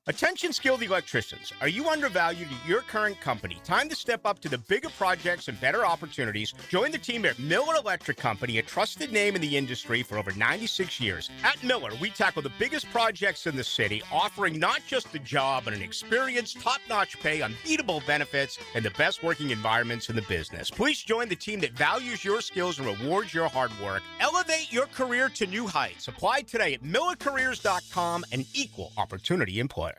Attention skilled electricians. Are you undervalued at your current company? Time to step up to the bigger projects and better opportunities. Join the team at Miller Electric Company, a trusted name in the industry for over 96 years. At Miller, we tackle the biggest projects in the city, offering not just a job, but an experience, top-notch pay, unbeatable benefits, and the best working environments in the business. Please join the team that values your skills and rewards your hard work. Elevate your career to new heights. Apply today at millercareers.com, an equal opportunity employer.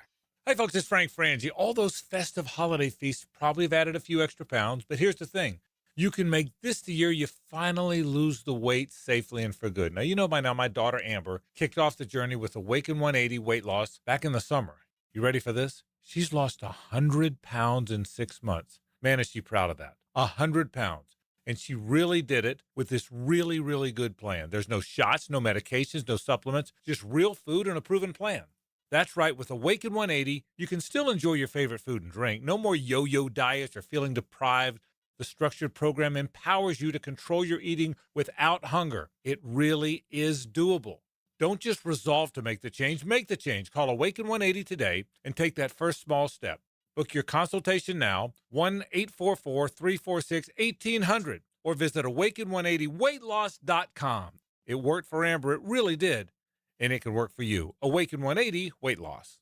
Hey, folks, it's Frank Frangie. All those festive holiday feasts probably have added a few extra pounds, but here's the thing. You can make this the year you finally lose the weight safely and for good. Now, you know by now my daughter Amber kicked off the journey with Awaken 180 weight loss back in the summer. You ready for this? She's lost 100 pounds in 6 months. Man, is she proud of that. 100 pounds. And she really did it with this really, really good plan. There's no shots, no medications, no supplements, just real food and a proven plan. That's right, with Awaken 180, you can still enjoy your favorite food and drink. No more yo-yo diets or feeling deprived. The structured program empowers you to control your eating without hunger. It really is doable. Don't just resolve to make the change. Make the change. Call Awaken 180 today and take that first small step. Book your consultation now, 1-844-346-1800, or visit awaken180weightloss.com. It worked for Amber. It really did. And it can work for you. Awaken 180 weight loss.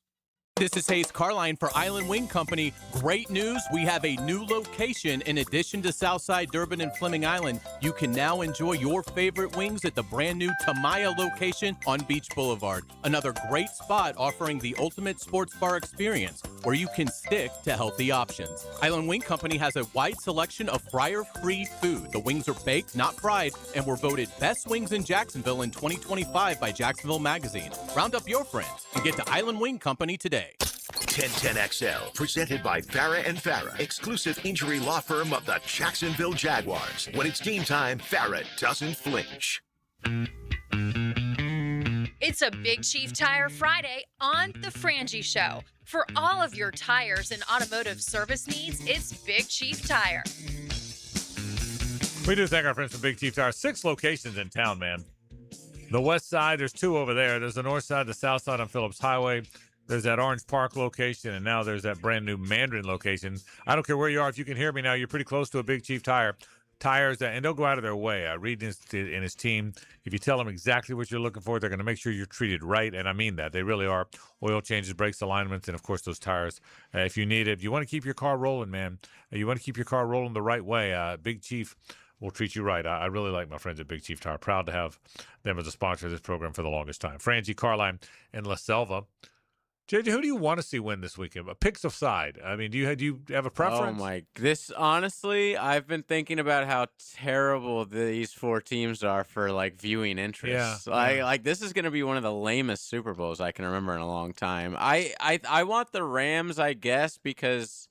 This is Hayes Carline for Island Wing Company. Great news, we have a new location. In addition to Southside, Durban, and Fleming Island, you can now enjoy your favorite wings at the brand new Tamaya location on Beach Boulevard. Another great spot offering the ultimate sports bar experience where you can stick to healthy options. Island Wing Company has a wide selection of fryer-free food. The wings are baked, not fried, and were voted best wings in Jacksonville in 2025 by Jacksonville Magazine. Round up your friends and get to Island Wing Company today. 1010XL, presented by Farah and Farah, exclusive injury law firm of the Jacksonville Jaguars. When it's game time, Farah doesn't flinch. It's a Big Chief Tire Friday on The Frangie Show. For all of your tires and automotive service needs, it's Big Chief Tire. We do thank our friends from Big Chief Tire. 6 locations in town, man. The west side, there's 2 over there. There's the north side, the south side on Phillips Highway. There's that Orange Park location, and now there's that brand new Mandarin location. I don't care where you are. If you can hear me now, you're pretty close to a Big Chief Tire. Tires, and they'll go out of their way. Reed and his team, if you tell them exactly what you're looking for, they're going to make sure you're treated right, and I mean that. They really are. Oil changes, brakes, alignments, and, of course, those tires. If you need it, if you want to keep your car rolling, man, you want to keep your car rolling the right way, Big Chief will treat you right. I really like my friends at Big Chief Tire. Proud to have them as a sponsor of this program for the longest time. Frangie, Carline, and La Selva. JJ, who do you want to see win this weekend? Picks aside. I mean, do you have a preference? Honestly, I've been thinking about how terrible these 4 teams are for like viewing interest. Like this is going to be one of the lamest Super Bowls I can remember in a long time. I want the Rams, I guess, because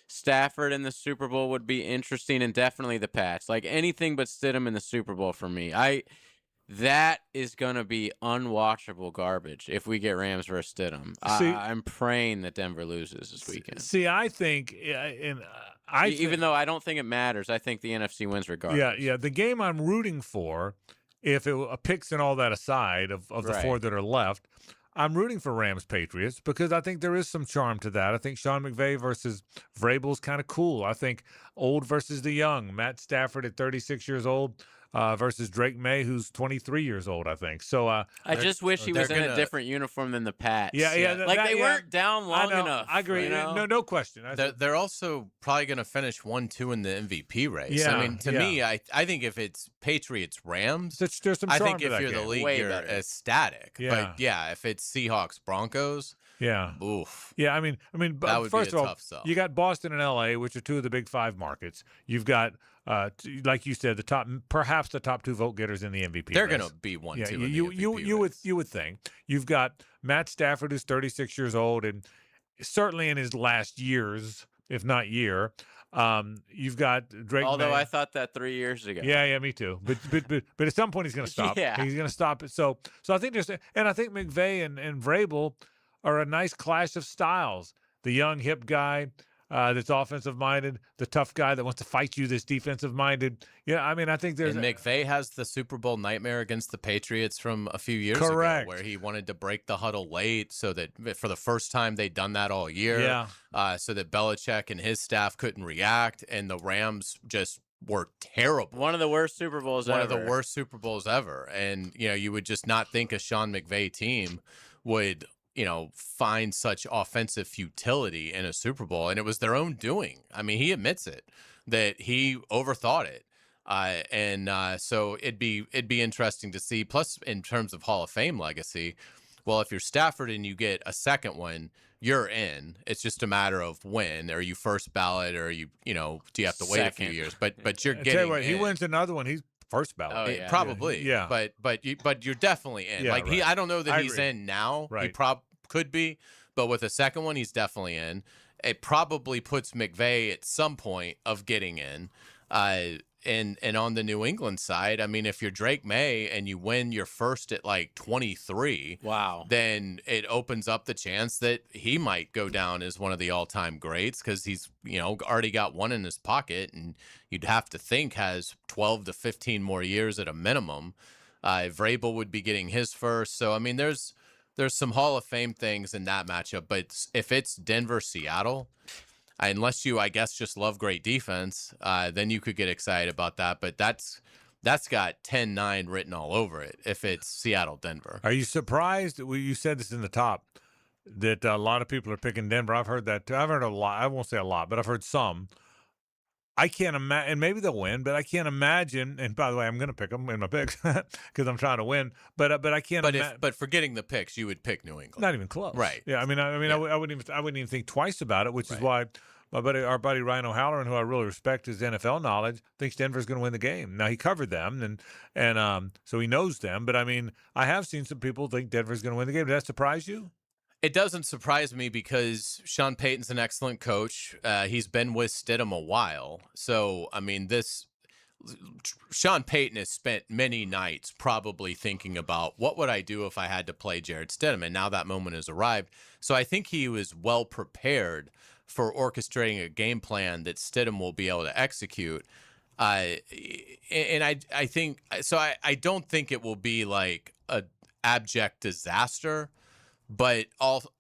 Stafford in the Super Bowl would be interesting, and definitely the Pats. Like anything but Stidham in the Super Bowl for me. That is going to be unwatchable garbage if we get Rams versus Stidham. I'm praying that Denver loses this weekend. See, I think, even though I don't think it matters, I think the NFC wins regardless. Yeah. The game I'm rooting for, if it picks and all that aside of the 4 that are left, I'm rooting for Rams-Patriots because I think there is some charm to that. I think Sean McVay versus Vrabel is kind of cool. I think old versus the young. Matt Stafford at 36 years old. Versus Drake May, who's 23 years old, I think. So I just wish he was in a different uniform than the Pats. Yeah. They weren't down long enough. I agree. You know? No question. They're also probably going to finish 1-2 in the MVP race. Yeah, I mean, to me, I think if it's Patriots-Rams, there's some I charm think to if that you're game. the league, Way you're better. ecstatic. Yeah. But yeah, if it's Seahawks-Broncos, oof. Yeah, I mean, that would first be a of all, tough sell. you got Boston and LA, which are 2 of the big 5 markets. You've got, like you said, perhaps the top 2 vote getters in the MVP. They're race. going to be 1-2. Yeah, in the you MVP would think. You've got Matt Stafford, who's 36 years old, and certainly in his last years, if not year. You've got Drake. Although May. I thought that 3 years ago. Yeah, me too. But at some point he's going to stop. Yeah. He's going to stop it. So I think I think McVay and Vrabel are a nice clash of styles. The young hip guy that's offensive minded, the tough guy that wants to fight you that's defensive minded. Yeah, I mean, I think there's. And McVay has the Super Bowl nightmare against the Patriots from a few years Correct. ago, where he wanted to break the huddle late so that for the first time they'd done that all year. Yeah. So that Belichick and his staff couldn't react, and the Rams just were terrible. One of the worst Super Bowls One ever. of the worst Super Bowls ever. And, you would just not think a Sean McVay team would, find such offensive futility in a Super Bowl. And it was their own doing. I mean, he admits it, that he overthought it. So it'd be interesting to see. Plus, in terms of Hall of Fame legacy, well, if you're Stafford and you get a second one, you're in. It's just a matter of when. Are you first ballot, or do you have to wait a few years? But you're getting. Tell you what, he in. wins another one. He's first ballot. Oh, yeah. Probably. Yeah. But you're definitely in. Yeah, like right. I don't know that I he's agree. in now. Right. He could be, but with a second one, he's definitely in. It probably puts McVay at some point of getting in. And on the New England side, I mean, if you're Drake May and you win your first at like 23, wow, then it opens up the chance that he might go down as one of the all-time greats because he's, already got one in his pocket, and you'd have to think has 12 to 15 more years at a minimum. Vrabel would be getting his first. So, I mean, there's some Hall of Fame things in that matchup, but if it's Denver-Seattle, unless you, I guess, just love great defense, then you could get excited about that. But that's got 10-9 written all over it if it's Seattle-Denver. Are you surprised? Well, you said this in the top that a lot of people are picking Denver. I've heard that too. I've heard a lot. I won't say a lot, but I've heard some. I can't imagine, and maybe they'll win, but I can't imagine. And by the way, I'm going to pick them in my picks because I'm trying to win. But I can't. But forgetting the picks, you would pick New England. Not even close. Right. Yeah. I wouldn't even think twice about it, which is why our buddy Ryan O'Halloran, who I really respect his NFL knowledge, thinks Denver's going to win the game. Now he covered them, and so he knows them. But I mean, I have seen some people think Denver's going to win the game. Did that surprise you? It doesn't surprise me because Sean Payton's an excellent coach. He's been with Stidham a while. So, I mean, Sean Payton has spent many nights probably thinking about what would I do if I had to play Jarrett Stidham, and now that moment has arrived. So I think he was well prepared for orchestrating a game plan that Stidham will be able to execute. I think so. I don't think it will be like a abject disaster, but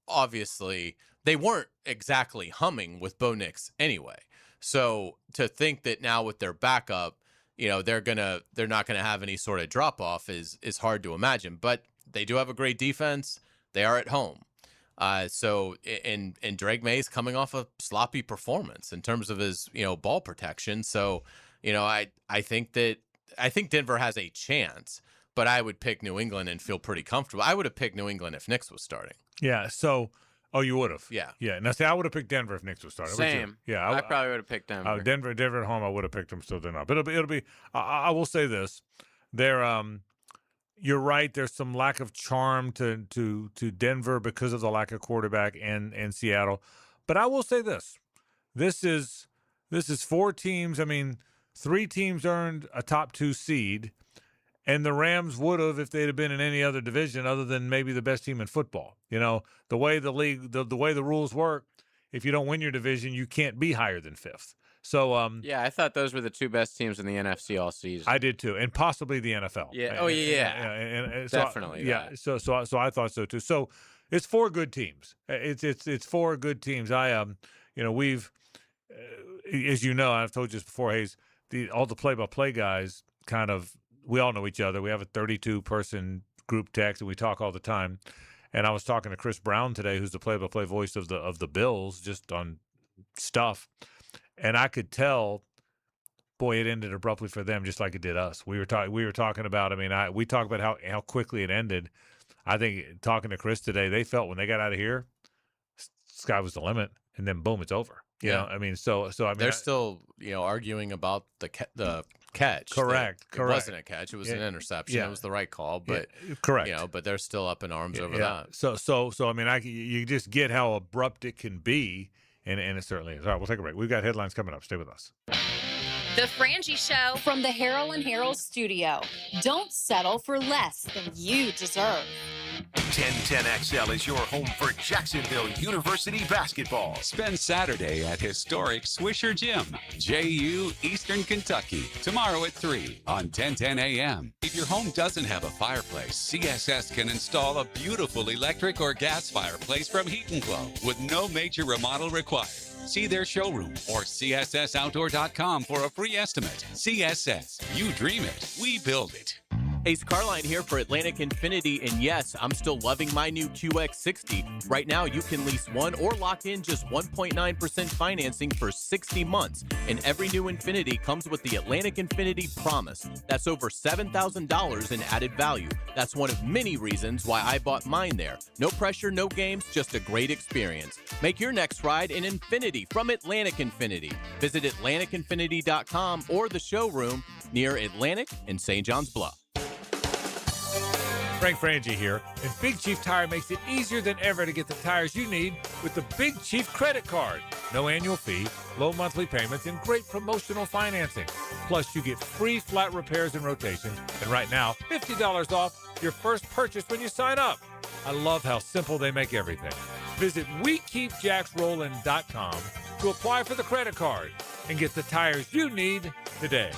obviously they weren't exactly humming with Bo Nix anyway. So to think that now with their backup, they're not gonna have any sort of drop off is hard to imagine. But they do have a great defense. They are at home. So Drake May's coming off a sloppy performance in terms of his ball protection. So I think Denver has a chance, but I would pick New England and feel pretty comfortable. I would have picked New England if Nix was starting. Yeah. So. Oh, you would have? Yeah. Yeah. Now, see, I would have picked Denver if Nix was starting. Same. Yeah. I probably would have picked Denver. Denver at home, I would have picked them. Still did not. But it'll be. I will say this: you're right. There's some lack of charm to Denver because of the lack of quarterback and Seattle. But I will say this: this is 4 teams. I mean, 3 teams earned a top 2 seed. And the Rams would have if they'd have been in any other division other than maybe the best team in football. The way the league, the way the rules work, if you don't win your division, you can't be higher than 5th. So yeah, I thought those were the 2 best teams in the NFC all season. I did too, and possibly the NFL. Yeah. Oh yeah. And Definitely. Yeah. So I thought so too. So it's 4 good teams. It's 4 good teams. We've, as you know, I've told you this before, Hayes. All the play-by-play guys kind of. We all know each other. We have a 32-person group text, and we talk all the time. And I was talking to Chris Brown today, who's the play-by-play voice of the Bills, just on stuff. And I could tell, boy, it ended abruptly for them, just like it did us. We were talking about. I mean, we talked about how quickly it ended. I think talking to Chris today, they felt when they got out of here, sky was the limit, and then boom, it's over. You know, I mean, so I mean, they're still arguing about the catch. Correct. It wasn't a catch. It was an interception. It was the right call, but correct. But they're still up in arms over that. So I mean, you just get how abrupt it can be, and it certainly is. All right, we'll take a break. We've got headlines coming up. Stay with us. The Frangie Show from the Harold and Harold studio. Don't settle for less than you deserve. 1010XL is your home for Jacksonville University basketball. Spend Saturday at historic Swisher Gym, JU, Eastern Kentucky. Tomorrow at 3 on 1010 AM. If your home doesn't have a fireplace, CSS can install a beautiful electric or gas fireplace from Heat & Glow with no major remodel required. See their showroom or CSSOutdoor.com for a free estimate. CSS, you dream it, we build it. Ace Carline here for Atlantic Infinity, and yes, I'm still loving my new QX60. Right now, you can lease one or lock in just 1.9% financing for 60 months, and every new Infinity comes with the Atlantic Infinity Promise. That's over $7,000 in added value. That's one of many reasons why I bought mine there. No pressure, no games, just a great experience. Make your next ride an Infinity from Atlantic Infinity. Visit AtlanticInfinity.com or the showroom near Atlantic and St. John's Bluff. Frank Frangie here, and Big Chief Tire makes it easier than ever to get the tires you need with the Big Chief credit card. No annual fee, low monthly payments, and great promotional financing. Plus, you get free flat repairs and rotations, and right now, $50 off your first purchase when you sign up. I love how simple they make everything. Visit WeKeepJacksRollin.com to apply for the credit card and get the tires you need today.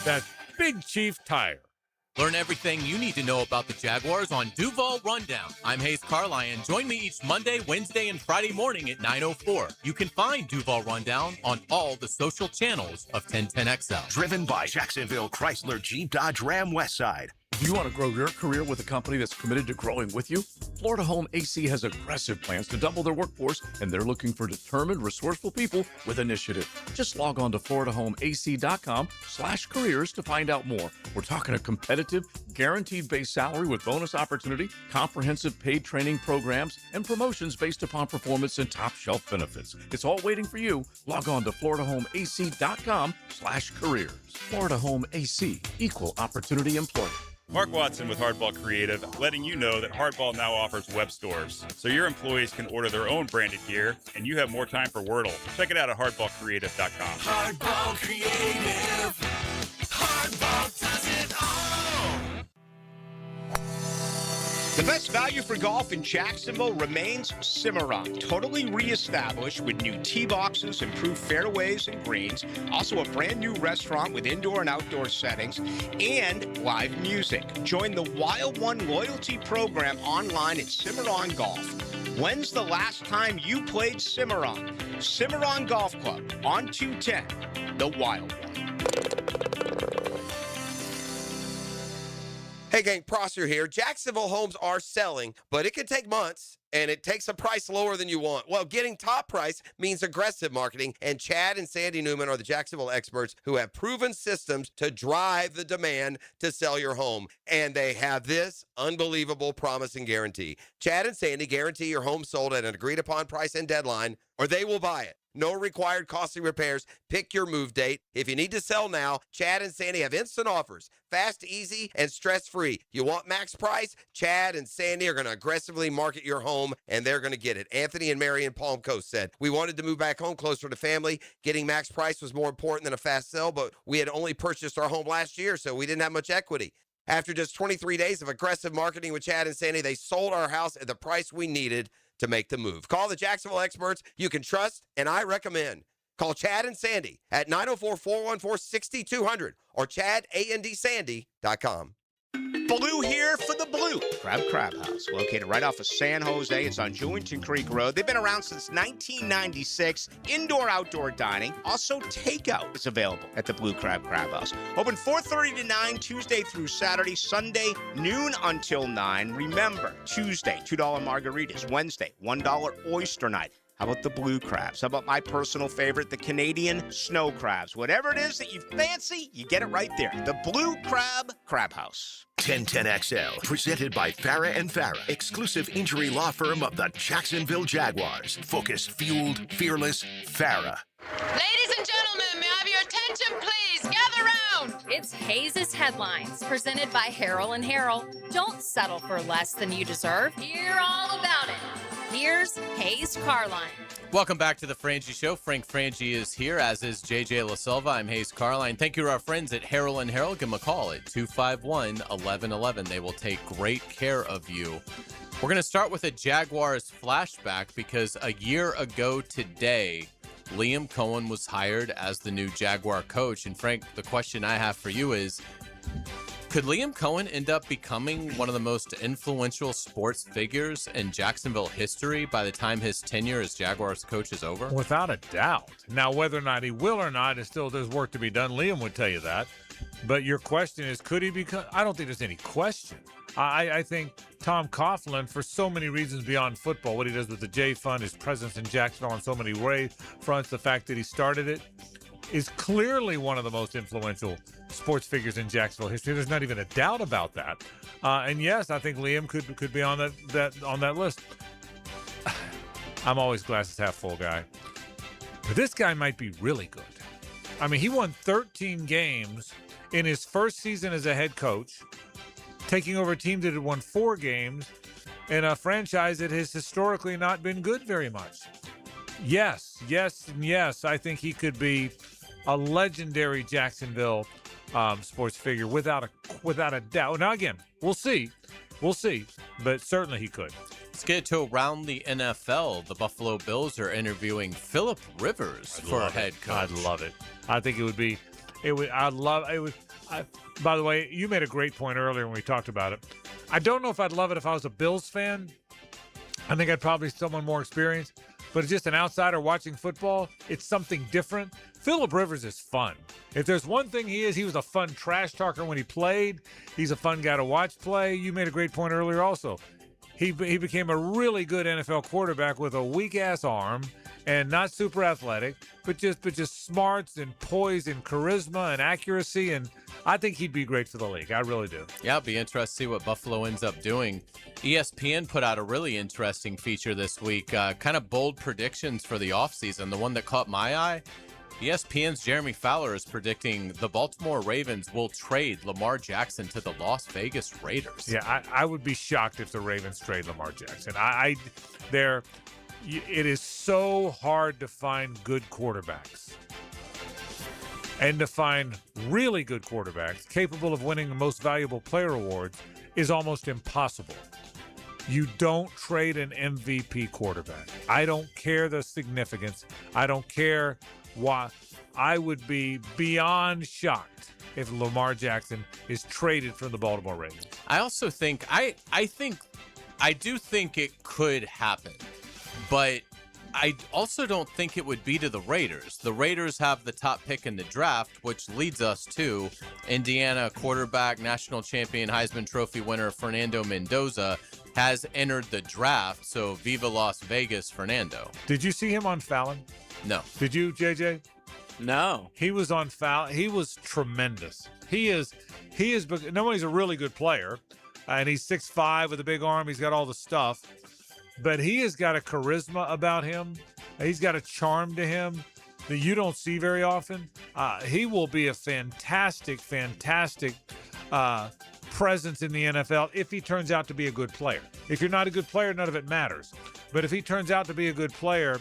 That's Big Chief Tire. Learn everything you need to know about the Jaguars on Duval Rundown. I'm Hayes Carline. Join me each Monday, Wednesday, and Friday morning at 9:04. You can find Duval Rundown on all the social channels of 1010XL. Driven by Jacksonville Chrysler Jeep Dodge Ram Westside. Do you want to grow your career with a company that's committed to growing with you? Florida Home AC has aggressive plans to double their workforce, and they're looking for determined, resourceful people with initiative. Just log on to FloridaHomeAC.com/careers to find out more. We're talking a competitive, guaranteed base salary with bonus opportunity, comprehensive paid training programs, and promotions based upon performance and top shelf benefits. It's all waiting for you. Log on to FloridaHomeAC.com/careers. Florida Home AC, equal opportunity employer. Mark Watson with Hardball Creative, letting you know that Hardball now offers web stores, so your employees can order their own branded gear, and you have more time for Wordle. Check it out at hardballcreative.com. Hardball Creative. The best value for golf in Jacksonville remains Cimarron. Totally reestablished with new tee boxes, improved fairways and greens, also a brand new restaurant with indoor and outdoor settings, and live music. Join the Wild One loyalty program online at Cimarron Golf. When's the last time you played Cimarron? Cimarron Golf Club on 210, the Wild One. Hey, gang, Prosser here. Jacksonville homes are selling, but it can take months, and it takes a price lower than you want. Well, getting top price means aggressive marketing, and Chad and Sandy Newman are the Jacksonville experts who have proven systems to drive the demand to sell your home. And they have this unbelievable promise and guarantee. Chad and Sandy guarantee your home sold at an agreed-upon price and deadline, or they will buy it. No required costly repairs. Pick your move date. If you need to sell now, Chad and Sandy have instant offers. Fast, easy, and stress-free. You want max price? Chad and Sandy are going to aggressively market your home, and they're going to get it. Anthony and Mary in Palm Coast said, we wanted to move back home closer to family. Getting max price was more important than a fast sell, but we had only purchased our home last year, so we didn't have much equity. After just 23 days of aggressive marketing with Chad and Sandy, they sold our house at the price we needed to make the move. Call the Jacksonville experts you can trust, and I recommend. Call Chad and Sandy at 904-414-6200 or chadandsandy.com. Blue here for the Blue Crab House, located right off of San Jose. It's on Julington Creek Road. They've been around since 1996. Indoor, outdoor dining. Also, takeout is available at the Blue Crab House. Open 4:30 to 9, Tuesday through Saturday. Sunday, noon until 9. Remember, Tuesday, $2 margaritas. Wednesday, $1 oyster night. How about the blue crabs? How about my personal favorite, the Canadian snow crabs? Whatever it is that you fancy, you get it right there. The Blue Crab House. 1010XL, presented by Farah and Farah, exclusive injury law firm of the Jacksonville Jaguars. Focused, fueled, fearless, Farah. Ladies and gentlemen, may I have your attention, please? Gather round. It's Hayes' Headlines, presented by Harrell and Harrell. Don't settle for less than you deserve. Hear all about it. Here's Hayes Carline. Welcome back to the Frangie Show. Frank Frangie is here, as is JJ La Silva. I'm Hayes Carline. Thank you to our friends at Harrell and Harrell. Give them a call at 251-1111. They will take great care of you. We're going to start with a Jaguars flashback because a year ago today, Liam Cohen was hired as the new Jaguar coach. And Frank, the question I have for you is, could Liam Cohen end up becoming one of the most influential sports figures in Jacksonville history by the time his tenure as Jaguars coach is over? Without a doubt. Now, whether or not he will or not, it still does work to be done. Liam would tell you that. But your question is, could he become? I don't think there's any question. I think Tom Coughlin, for so many reasons beyond football, what he does with the J Fund, his presence in Jacksonville on so many fronts, the fact that he started it, is clearly one of the most influential sports figures in Jacksonville history. There's not even a doubt about that. And yes, I think Liam could be on that list. I'm always glasses half full guy. But this guy might be really good. I mean, he won 13 games in his first season as a head coach, taking over a team that had won 4 games in a franchise that has historically not been good very much. Yes, and yes. I think he could be a legendary Jacksonville sports figure without a doubt. Now, again, we'll see, but certainly he could. Let's get to around the NFL. The Buffalo Bills are interviewing Phillip Rivers for head coach. I'd love it. I think it would be. I'd love it. By the way, you made a great point earlier when we talked about it. I don't know if I'd love it if I was a Bills fan. I think I'd probably be someone more experienced. But as just an outsider watching football, it's something different. Phillip Rivers is fun. If there's one thing he was a fun trash talker when he played. He's a fun guy to watch play. You made a great point earlier also. He became a really good NFL quarterback with a weak-ass arm and not super athletic, but just smarts and poise and charisma and accuracy, and I think he'd be great for the league. I really do. Yeah, it'll be interesting to see what Buffalo ends up doing. ESPN put out a really interesting feature this week, kind of bold predictions for the offseason. The one that caught my eye, ESPN's Jeremy Fowler is predicting the Baltimore Ravens will trade Lamar Jackson to the Las Vegas Raiders. Yeah, I would be shocked if the Ravens trade Lamar Jackson. It is so hard to find good quarterbacks. And to find really good quarterbacks capable of winning the most valuable player awards is almost impossible. You don't trade an MVP quarterback. I don't care the significance. I don't care why. I would be beyond shocked if Lamar Jackson is traded from the Baltimore Ravens. I also think I do think it could happen, but I also don't think it would be to the Raiders. The Raiders have the top pick in the draft, which leads us to Indiana quarterback, national champion, Heisman Trophy winner Fernando Mendoza has entered the draft. So viva Las Vegas, Fernando. Did you see him on Fallon? No. Did you, JJ? No. He was on Fallon. He was tremendous. He is. No, he's a really good player, and he's 6'5" with a big arm. He's got all the stuff. But he has got a charisma about him. He's got a charm to him that you don't see very often. He will be a fantastic presence in the NFL if he turns out to be a good player. If you're not a good player, none of it matters. But if he turns out to be a good player,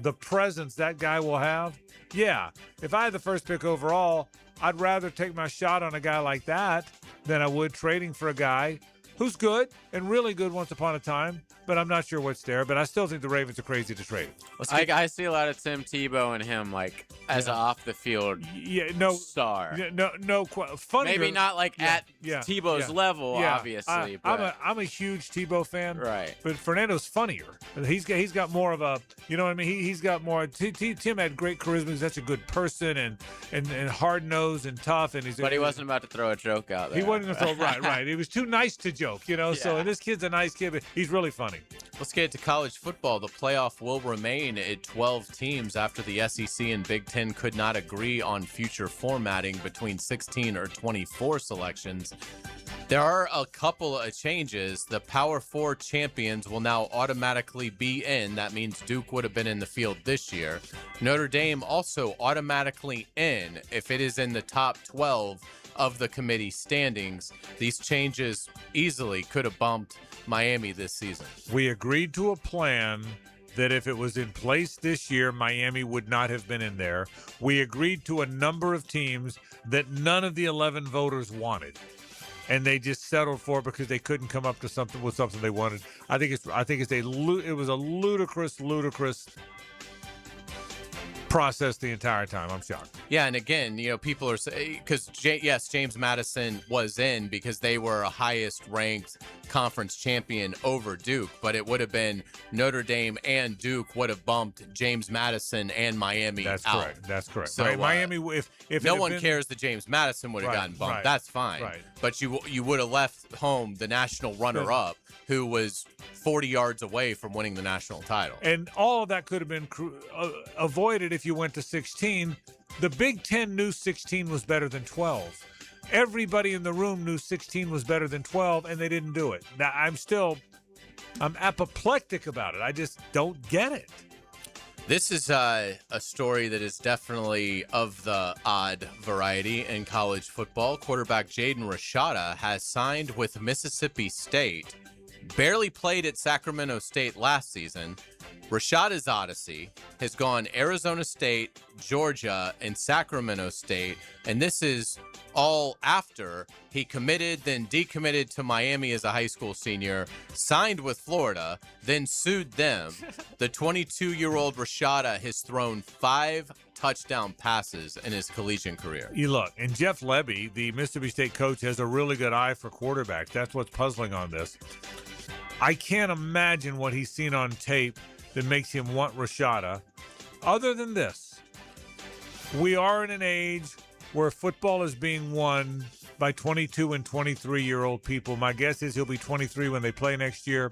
the presence that guy will have, yeah. If I had the first pick overall, I'd rather take my shot on a guy like that than I would trading for a guy who's good and really good once upon a time, but I'm not sure what's there. But I still think the Ravens are crazy to trade him. I see a lot of Tim Tebow and him like as an off the field star. Funnier, maybe not like at Tebow's level, obviously. But I'm a huge Tebow fan, right? But Fernando's funnier. He's got more of a, you know what I mean. He's got more. Tim had great charisma. He's such a good person and hard nosed and tough. And he wasn't about to throw a joke out there. He wasn't going to throw right. He was too nice to joke, you know. Yeah. So this kid's a nice kid, but he's really funny. Let's get to college football. The playoff will remain at 12 teams after the SEC and Big Ten could not agree on future formatting between 16 or 24 selections. There are a couple of changes. The Power 4 champions will now automatically be in. That means Duke would have been in the field this year. Notre Dame also automatically in if it is in the top 12 of the committee standings. These changes easily could have bumped Miami this season. We agreed to a plan that if it was in place this year, Miami would not have been in there. We agreed to a number of teams that none of the 11 voters wanted, and they just settled for it because they couldn't come up to something they wanted. It was a ludicrous process the entire time. I'm shocked. Yeah, and again, people are saying, because yes, James Madison was in because they were a highest ranked conference champion over Duke, but it would have been Notre Dame and Duke would have bumped James Madison and Miami That's out. Correct. That's correct. So right. Miami, if no one cares that James Madison would have gotten bumped, that's fine. Right. But you would have left home the national runner-up who was 40 yards away from winning the national title. And all of that could have been avoided if you went to 16. The Big Ten knew 16 was better than 12. Everybody in the room knew 16 was better than 12, and they didn't do it. Now, I'm apoplectic about it. I just don't get it. This is a story that is definitely of the odd variety in college football. Quarterback Jaden Rashada has signed with Mississippi State. Barely played at Sacramento State last season. Rashada's odyssey has gone Arizona State, Georgia, and Sacramento State, and this is all after he committed, then decommitted to Miami as a high school senior, signed with Florida, then sued them. The 22-year-old Rashada has thrown 5 touchdown passes in his collegiate career. You look, and Jeff Lebby, the Mississippi State coach, has a really good eye for quarterbacks. That's what's puzzling on this. I can't imagine what he's seen on tape that makes him want Rashada. Other than this, we are in an age where football is being won by 22 and 23-year-old people. My guess is he'll be 23 when they play next year.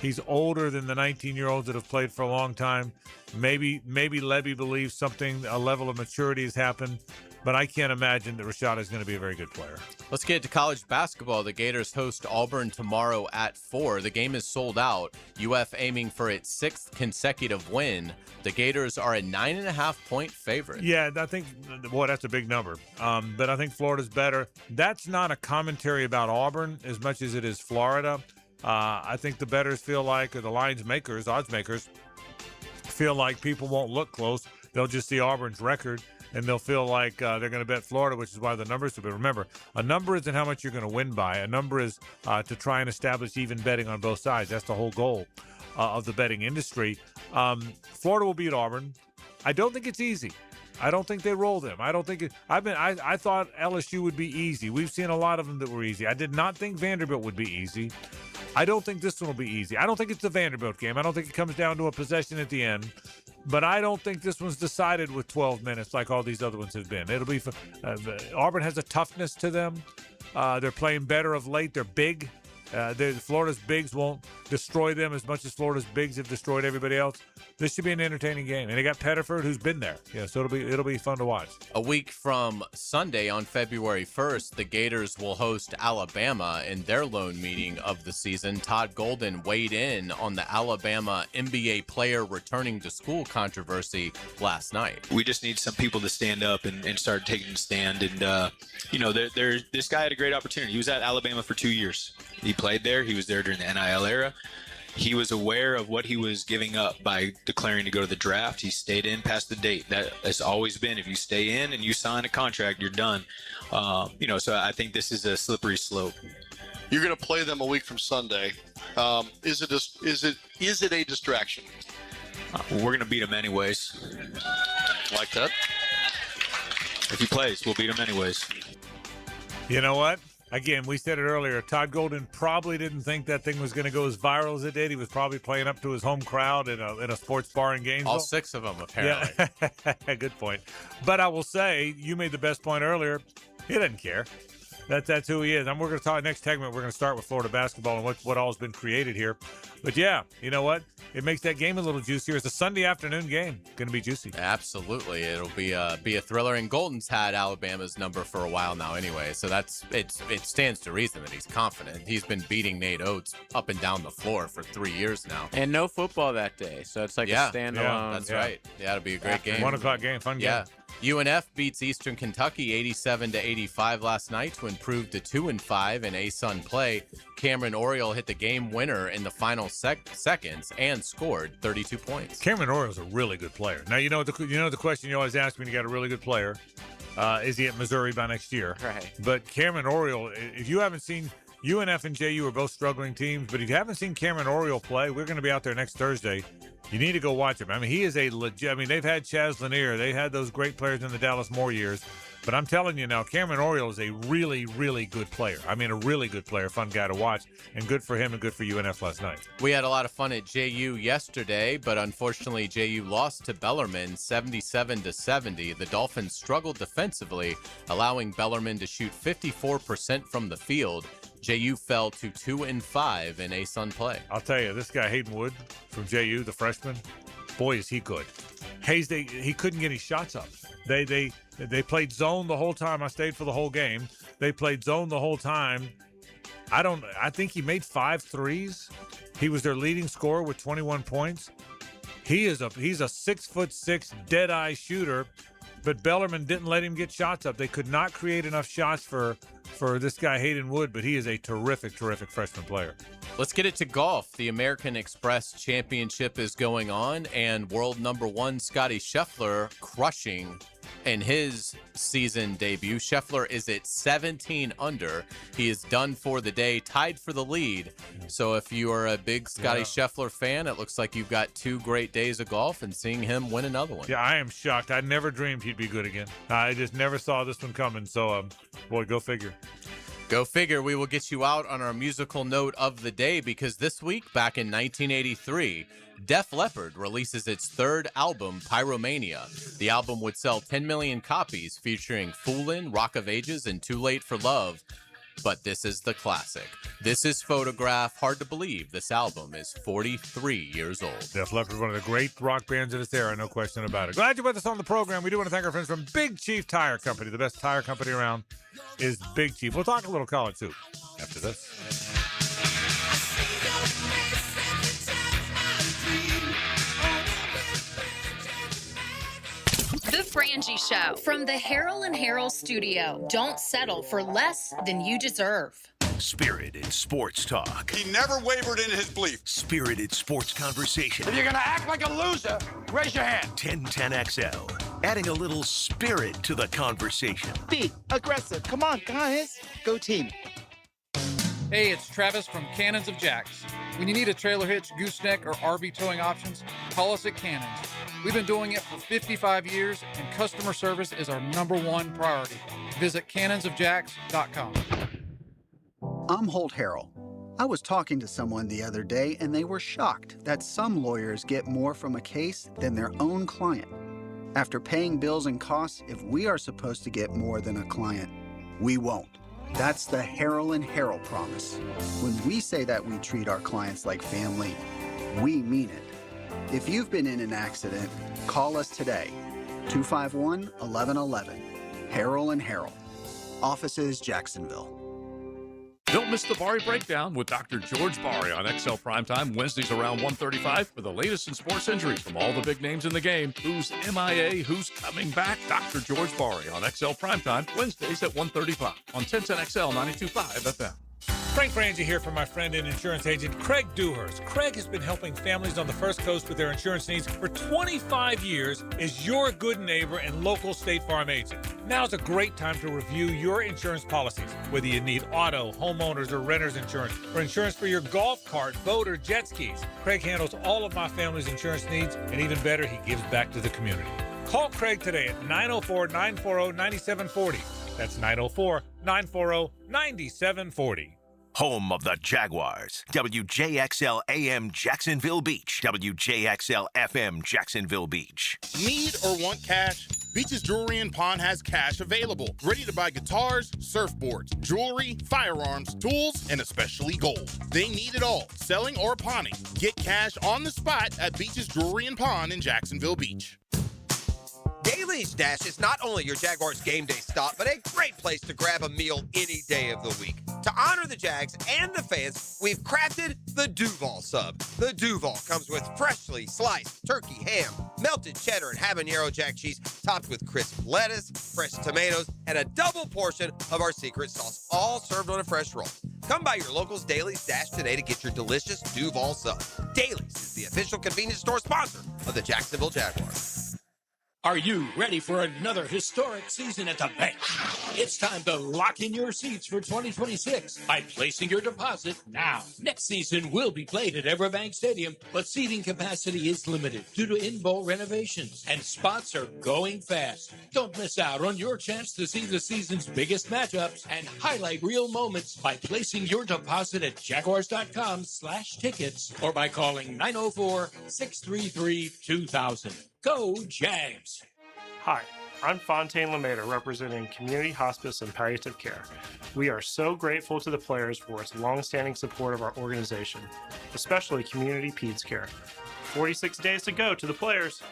He's older than the 19-year-olds that have played for a long time. Maybe Lebby believes a level of maturity has happened, but I can't imagine that Rashada is going to be a very good player. Let's get to college basketball. The Gators host Auburn tomorrow at 4. The game is sold out. UF aiming for its 6th consecutive win. The Gators are a 9.5-point favorite. Yeah, I think, that's a big number. But I think Florida's better. That's not a commentary about Auburn as much as it is Florida. I think the bettors feel like, or the odds makers, feel like people won't look close. They'll just see Auburn's record. and they'll feel like they're going to bet Florida, which is why the numbers. But remember, a number isn't how much you're going to win by. A number is to try and establish even betting on both sides. That's the whole goal of the betting industry. Florida will beat Auburn. I don't think it's easy. I don't think they roll them. I don't think it, I thought LSU would be easy. We've seen a lot of them that were easy. I did not think Vanderbilt would be easy. I don't think this one will be easy. I don't think it's the Vanderbilt game. I don't think it comes down to a possession at the end. But I don't think this one's decided with 12 minutes like all these other ones have been. It'll be Auburn has a toughness to them. They're playing better of late. They're big. Florida's bigs won't destroy them as much as Florida's bigs have destroyed everybody else. This should be an entertaining game, and they got Pettiford, who's been there. Yeah, so it'll be fun to watch. A week from Sunday, on February 1st, the Gators will host Alabama in their lone meeting of the season. Todd Golden weighed in on the Alabama NBA player returning to school controversy last night. We just need some people to stand up and start taking a stand. And this guy had a great opportunity. He was at Alabama for 2 years. He played there. He was there during the NIL era. He was aware of what he was giving up by declaring to go to the draft. He stayed in past the date. That has always been, if you stay in and you sign a contract, you're done. So I think this is a slippery slope. You're going to play them a week from Sunday. Is it a distraction? We're going to beat him anyways. Like that? If he plays, we'll beat him anyways. You know what? Again, we said it earlier. Todd Golden probably didn't think that thing was going to go as viral as it did. He was probably playing up to his home crowd in a sports bar in Gainesville. All 6 of them, apparently. Yeah. Good point. But I will say, you made the best point earlier. He doesn't care. That's who he is. And we're going to talk next segment. We're going to start with Florida basketball and what all has been created here. But yeah, you know what? It makes that game a little juicier. It's a Sunday afternoon game. Going to be juicy. Absolutely. It'll be a thriller. And Golden's had Alabama's number for a while now anyway. So it stands to reason that he's confident. He's been beating Nate Oates up and down the floor for 3 years now. And no football that day. So it's like a standalone. Yeah, that's right. Yeah, it'll be a great game. 1 o'clock game. Fun game. Yeah. UNF beats Eastern Kentucky 87-85 last night to improve to 2-5 in ASUN play. Cameron Oriole hit the game winner in the final seconds and scored 32 points. Cameron Oriole's a really good player. Now you know the question you always ask when you got a really good player, is he at Missouri by next year? Right. But Cameron Oriole, if you haven't seen, UNF and JU are both struggling teams, but if you haven't seen Cameron Oriole play, we're going to be out there next Thursday. You need to go watch him. I mean, he is a legit. I mean, they've had Chaz Lanier. They had those great players in the Dallas Moore years. But I'm telling you now, Cameron Oriole is a really, really good player. I mean, a really good player, fun guy to watch, and good for him and good for UNF last night. We had a lot of fun at JU yesterday, but unfortunately, JU lost to Bellarmine 77-70. The Dolphins struggled defensively, allowing Bellarmine to shoot 54% from the field. JU fell to 2-5 in ASUN play. I'll tell you, this guy Hayden Wood from JU, the freshman, boy, is he good. Hayes, he couldn't get his shots up. They played zone the whole time. I stayed for the whole game. They played zone the whole time. I think he made 5 threes. He was their leading scorer with 21 points. He's a 6'6" dead-eye shooter, but Bellarmine didn't let him get shots up. They could not create enough shots for this guy Hayden Wood, but he is a terrific, terrific freshman player. Let's get it to golf. The American Express Championship is going on, and world number 1 Scottie Scheffler crushing in his season debut. Scheffler is at 17 under. He is done for the day, tied for the lead. So if you are a big Scottie Scheffler fan, it looks like you've got 2 great days of golf and seeing him win another one. Yeah, I am shocked. I never dreamed he'd be good again. I just never saw this one coming. So, boy, go figure. Go figure. We will get you out on our musical note of the day because this week, back in 1983, Def Leppard releases its 3rd album, Pyromania. The album would sell 10 million copies, featuring Foolin', Rock of Ages, and Too Late for Love. But this is the classic. This is Photograph. Hard to believe this album is 43 years old. Def Leppard, one of the great rock bands of its era, no question about it. Glad you're with us on the program. We do want to thank our friends from Big Chief Tire Company. The best tire company around is Big Chief. We'll talk a little college, too, after this. The Frangie Show from the Harold and Harold studio. Don't settle for less than you deserve. Spirited sports talk. He never wavered in his belief. Spirited sports conversation. If you're going to act like a loser, raise your hand. 1010XL. adding a little spirit to the conversation. Be aggressive. Come on, guys. Go team. Hey, it's Travis from Cannons of Jacks. When you need a trailer hitch, gooseneck, or RV towing options, call us at Cannons. We've been doing it for 55 years, and customer service is our #1 priority. Visit cannonsofjacks.com. I'm Holt Harrell. I was talking to someone the other day, and they were shocked that some lawyers get more from a case than their own client. After paying bills and costs, if we are supposed to get more than a client, we won't. That's the Harrell and Harrell promise. When we say that we treat our clients like family, we mean it. If you've been in an accident, call us today. 251-1111. Harrell and Harrell. Offices, Jacksonville. Don't miss the Bari Breakdown with Dr. George Bari on XL Primetime Wednesdays around 1:35 for the latest in sports injuries from all the big names in the game. Who's MIA? Who's coming back? Dr. George Bari on XL Primetime Wednesdays at 1:35 on 1010 XL 92.5 FM. Frank Frangie here for my friend and insurance agent Craig Dewhurst. Craig has been helping families on the First Coast with their insurance needs for 25 years as your good neighbor and local State Farm agent. Now's a great time to review your insurance policies, whether you need auto, homeowners, or renter's insurance, or insurance for your golf cart, boat, or jet skis. Craig handles all of my family's insurance needs, and even better, he gives back to the community. Call Craig today at 904-940-9740. That's 904-940-9740. Home of the Jaguars. WJXL AM Jacksonville Beach. WJXL FM Jacksonville Beach. Need or want cash? Beach's Jewelry and Pawn has cash available. Ready to buy guitars, surfboards, jewelry, firearms, tools, and especially gold. They need it all, selling or pawning. Get cash on the spot at Beach's Jewelry and Pawn in Jacksonville Beach. Daly's Dash is not only your Jaguars game day stop, but a great place to grab a meal any day of the week. To honor the Jags and the fans, we've crafted the Duval Sub. The Duval comes with freshly sliced turkey, ham, melted cheddar, and habanero jack cheese, topped with crisp lettuce, fresh tomatoes, and a double portion of our secret sauce, all served on a fresh roll. Come by your local's Daly's Dash today to get your delicious Duval Sub. Daly's is the official convenience store sponsor of the Jacksonville Jaguars. Are you ready for another historic season at the bank? It's time to lock in your seats for 2026 by placing your deposit now. Next season will be played at Everbank Stadium, but seating capacity is limited due to in-bowl renovations, and spots are going fast. Don't miss out on your chance to see the season's biggest matchups and highlight real moments by placing your deposit at jaguars.com/tickets or by calling 904-633-2000. Go Jags! Hi, I'm Fontaine Lemaitre representing Community Hospice and Palliative Care. We are so grateful to the players for its long-standing support of our organization, especially Community Peds Care. 46 days to go to the players.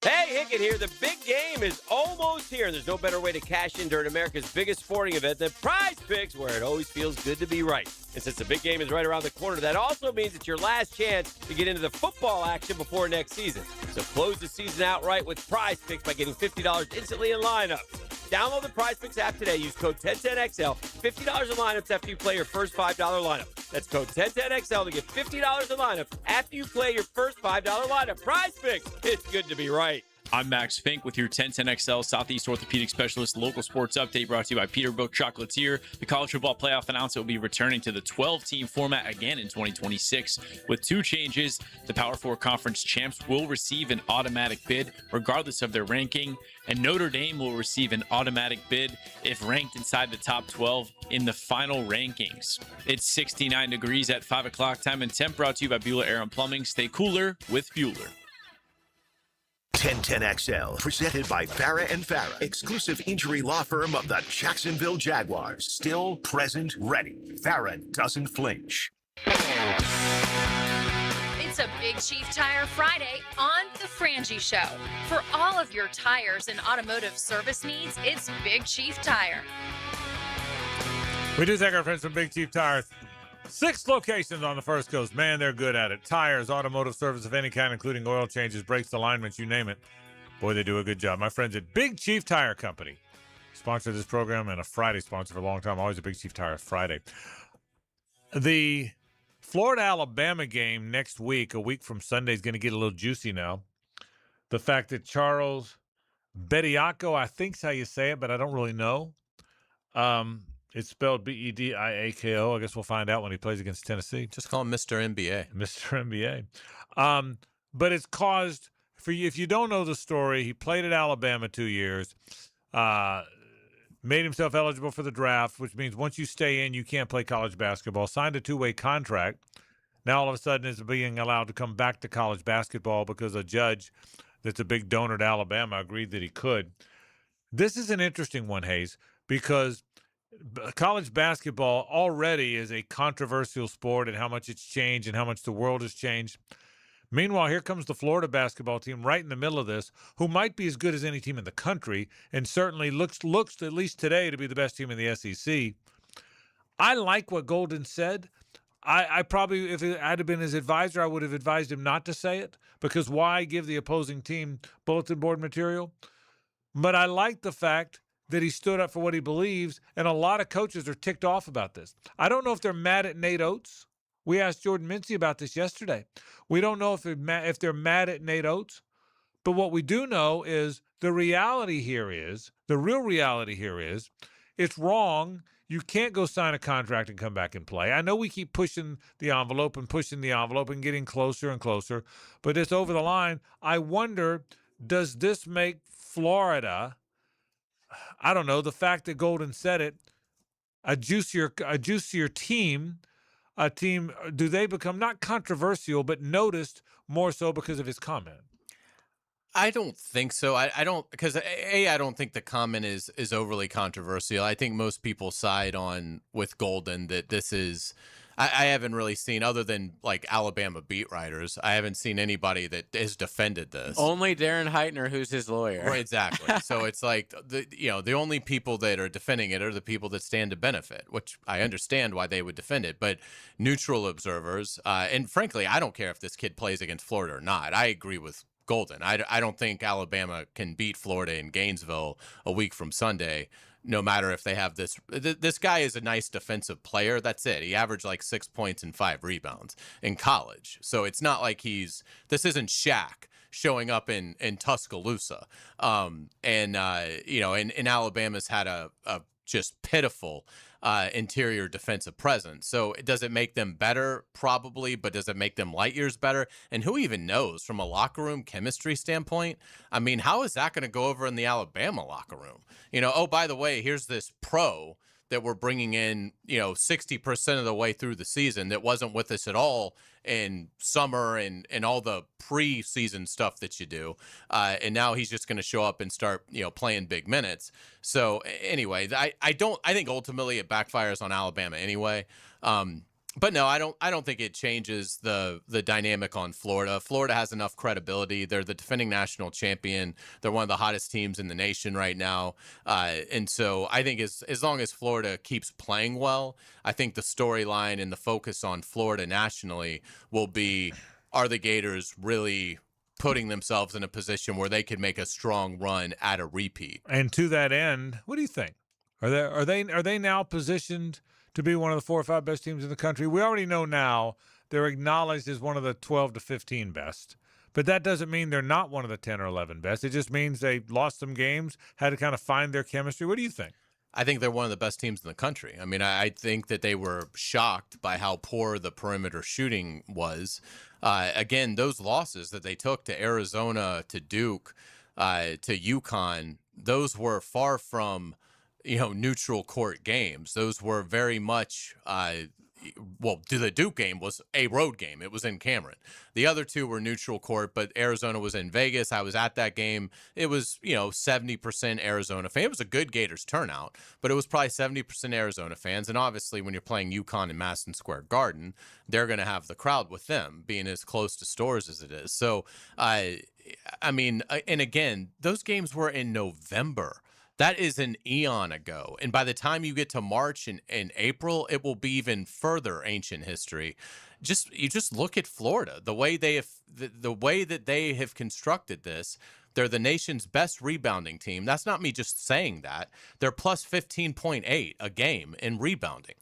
Hey, Hickett here. The big game is almost here, and there's no better way to cash in during America's biggest sporting event than Prize Picks, where it always feels good to be right. And since the big game is right around the corner, that also means it's your last chance to get into the football action before next season. So close the season out right with Prize Picks by getting $50 instantly in lineups. Download the Prize Picks app today. Use code 1010XL. $50 in lineups after you play your first $5 lineup. That's code 1010XL to get $50 in lineups after you play your first $5 lineup. Prize Picks. It's good to be right. I'm Max Fink with your 1010XL Southeast Orthopedic Specialist local sports update brought to you by Peterbilt Chocolatier. The college football playoff announcement will be returning to the 12-team format again in 2026 with two changes. The Power 4 Conference champs will receive an automatic bid regardless of their ranking, and Notre Dame will receive an automatic bid if ranked inside the top 12 in the final rankings. It's 69 degrees at 5 o'clock time and temp brought to you by Beulah Air and Plumbing. Stay cooler with Bueller. 1010XL, presented by Farah & Farah, exclusive injury law firm of the Jacksonville Jaguars. Still, present, ready. Farah doesn't flinch. It's a Big Chief Tire Friday on The Frangie Show. For all of your tires and automotive service needs, it's Big Chief Tire. We do thank our friends from Big Chief Tires. 6 locations on the First Coast. Man, they're good at it. Tires, automotive service of any kind, including oil changes, brakes, alignments, you name it. Boy, they do a good job. My friends at Big Chief Tire Company sponsor this program and a Friday sponsor for a long time. Always a Big Chief Tire Friday. The Florida-Alabama game next week, a week from Sunday, is going to get a little juicy now. the fact that Charles Bediako, I think's how you say it, but I don't really know. It's spelled Bediako. I guess we'll find out when he plays against Tennessee. Just call him Mr. NBA. Mr. NBA. But it's caused, for you, if you don't know the story, he played at Alabama 2 years, made himself eligible for the draft, which means once you stay in, you can't play college basketball, signed a 2-way contract. Now all of a sudden is being allowed to come back to college basketball because a judge that's a big donor to Alabama agreed that he could. This is an interesting one, Hayes, because college basketball already is a controversial sport and how much it's changed and how much the world has changed. Meanwhile, here comes the Florida basketball team right in the middle of this, who might be as good as any team in the country and certainly looks at least today to be the best team in the SEC. I like what Golden said. I probably, if I'd have been his advisor, I would have advised him not to say it, because why give the opposing team bulletin board material? But I like the fact that he stood up for what he believes, and a lot of coaches are ticked off about this. I don't know if they're mad at Nate Oates. We asked Jordan Mincy about this yesterday. We don't know if they're mad at Nate Oates, but what we do know is the real reality here is, it's wrong. You can't go sign a contract and come back and play. I know we keep pushing the envelope and getting closer and closer, but it's over the line. I wonder, does this make Florida, I don't know, the fact that Golden said it, a juicier team, do they become not controversial, but noticed more so because of his comment? I don't think so. I don't, because I don't think the comment is overly controversial. I think most people side on with Golden that this is. I haven't really seen, other than like Alabama beat writers, I haven't seen anybody that has defended this. Only Darren Heitner, who's his lawyer. Right, exactly. So it's like the only people that are defending it are the people that stand to benefit, which I understand why they would defend it. But neutral observers, and frankly, I don't care if this kid plays against Florida or not. I agree with Golden. I don't think Alabama can beat Florida in Gainesville a week from Sunday, no matter if they have this. This guy is a nice defensive player. That's it. He averaged like 6 points and 5 rebounds in college. So it's not like this isn't Shaq showing up in Tuscaloosa. And Alabama's had a just pitiful interior defensive presence. So does it make them better? Probably, but does it make them light years better? And who even knows from a locker room chemistry standpoint? I mean, how is that going to go over in the Alabama locker room? Oh, by the way, here's this pro that we're bringing in, 60% of the way through the season that wasn't with us at all in summer and all the preseason stuff that you do. And now he's just going to show up and start, playing big minutes. So anyway, I think ultimately it backfires on Alabama anyway. But no, I don't think it changes the dynamic on Florida. Florida has enough credibility. They're the defending national champion. They're one of the hottest teams in the nation right now. And so I think as long as Florida keeps playing well, I think the storyline and the focus on Florida nationally will be, are the Gators really putting themselves in a position where they could make a strong run at a repeat? And to that end, what do you think? Are they now positioned to be one of the 4 or 5 best teams in the country? We already know now they're acknowledged as one of the 12 to 15 best. But that doesn't mean they're not one of the 10 or 11 best. It just means they lost some games, had to kind of find their chemistry. What do you think? I think they're one of the best teams in the country. I mean, I think that they were shocked by how poor the perimeter shooting was. Again, those losses that they took to Arizona, to Duke, to UConn, those were far from neutral court games. Those were very much, the Duke game was a road game. It was in Cameron. The other two were neutral court, but Arizona was in Vegas. I was at that game. It was, 70% Arizona fan. It was a good Gators turnout, but it was probably 70% Arizona fans. And obviously when you're playing UConn in Madison Square Garden, they're going to have the crowd with them, being as close to stores as it is. So, and again, those games were in November. That is an eon ago. And by the time you get to March and April, it will be even further ancient history. You just look at Florida, the way that they have constructed this. They're the nation's best rebounding team. That's not me just saying that. They're plus 15.8 a game in rebounding.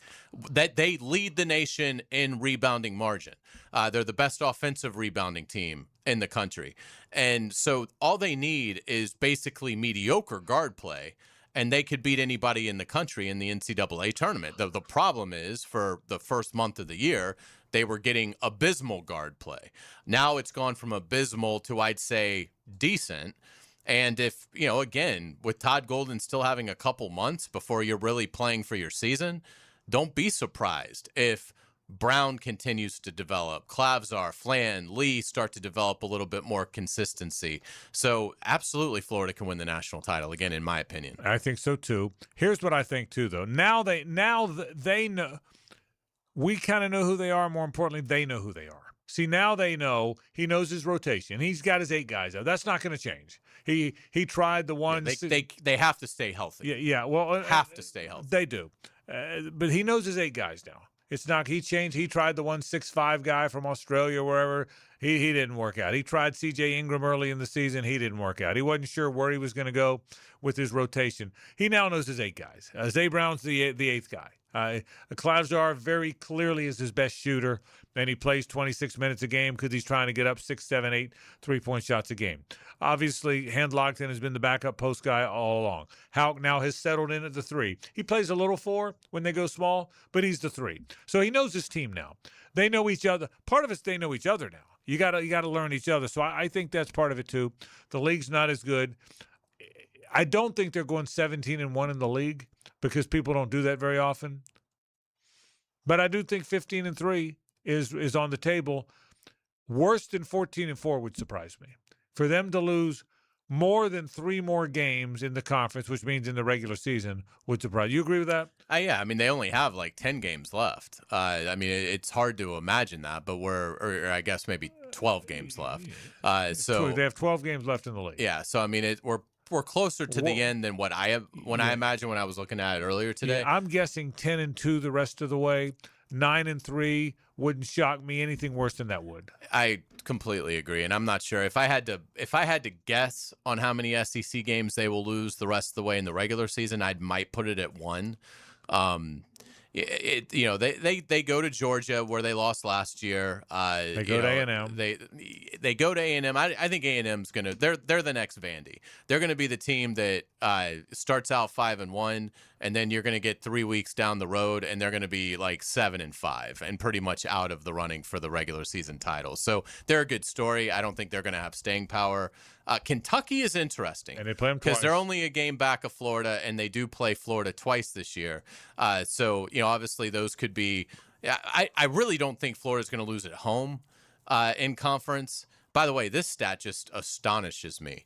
That they lead the nation in rebounding margin. They're the best offensive rebounding team in the country. And so all they need is basically mediocre guard play, and they could beat anybody in the country in the NCAA tournament. The problem is, for the first month of the year, they were getting abysmal guard play. Now it's gone from abysmal to, I'd say, decent. And if, again, with Todd Golden still having a couple months before you're really playing for your season, don't be surprised if Brown continues to develop, Klavzar, Flan, Lee start to develop a little bit more consistency. So absolutely Florida can win the national title again, in my opinion. I think so too. Here's what I think too, though. Now they know. We kind of know who they are. More importantly, they know who they are. See, now they know. He knows his rotation. He's got his 8 guys out. That's not going to change. He tried the one. Yeah, they have to stay healthy. Yeah. Well, have to stay healthy. They do, but he knows his 8 guys now. It's not. He changed. He tried the 1.65 guy from Australia, wherever. He didn't work out. He tried C.J. Ingram early in the season. He didn't work out. He wasn't sure where he was going to go with his rotation. He now knows his 8 guys. Zay Brown's the 8th guy. Klavzar very clearly is his best shooter, and he plays 26 minutes a game because he's trying to get up 6, 7, 8 3-point shots a game. Obviously, Handlockton has been the backup post guy all along. Houck now has settled in at the 3. He plays a little 4 when they go small, but he's the 3. So he knows his team now. They know each other. Part of it's they know each other now. You gotta learn each other. So I think that's part of it too. The league's not as good. I don't think they're going 17-1 in the league because people don't do that very often. But I do think 15-3 is on the table. Worse than 14-4 would surprise me. For them to lose more than 3 more games in the conference, which means in the regular season, would surprise you. Agree with that? Yeah. I mean, they only have like 10 games left. I mean, it's hard to imagine that, but or I guess maybe 12 games left. So they have 12 games left in the league. Yeah. So I mean, we're closer to the end than what I imagined when I was looking at it earlier today. Yeah, I'm guessing 10-2 the rest of the way. 9-3 wouldn't shock me. Anything worse than that would. I completely agree, and I'm not sure if I had to guess on how many SEC games they will lose the rest of the way in the regular season, I might put it at 1. They go to Georgia where they lost last year. They go to A&M. They go to A&M. I think A&M's gonna. They're the next Vandy. They're gonna be the team that starts out 5-1, and then you're gonna get 3 weeks down the road, and they're gonna be like 7-5, and pretty much out of the running for the regular season title. So they're a good story. I don't think they're gonna have staying power. Kentucky is interesting, and they play them because twice. they're only a game back of Florida, and they do play Florida twice this year. So obviously those could be. I really don't think Florida's going to lose at home in conference. By the way, this stat just astonishes me.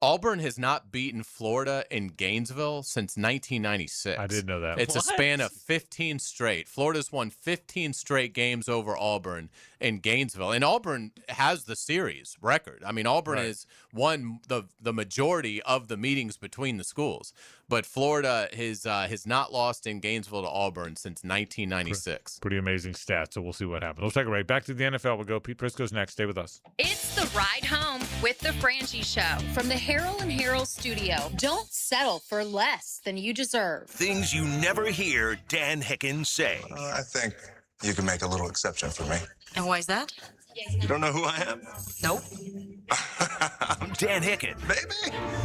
Auburn has not beaten Florida in Gainesville since 1996. I didn't know that. It's a span of 15 straight. Florida's won 15 straight games over Auburn in Gainesville. And Auburn has the series record. I mean, Auburn has won the majority of the meetings between the schools. But Florida has not lost in Gainesville to Auburn since 1996. Pretty amazing stats, so we'll see what happens. We'll take a break. Back to the NFL. We'll go. Pete Prisco's next. Stay with us. It's the ride home with the Frangie Show from the Harold and Harold studio. Don't settle for less than you deserve. Things you never hear Dan Hickens say. I think you can make a little exception for me. And why is that? You don't know who I am? Nope. I'm Dan Hickens. Baby.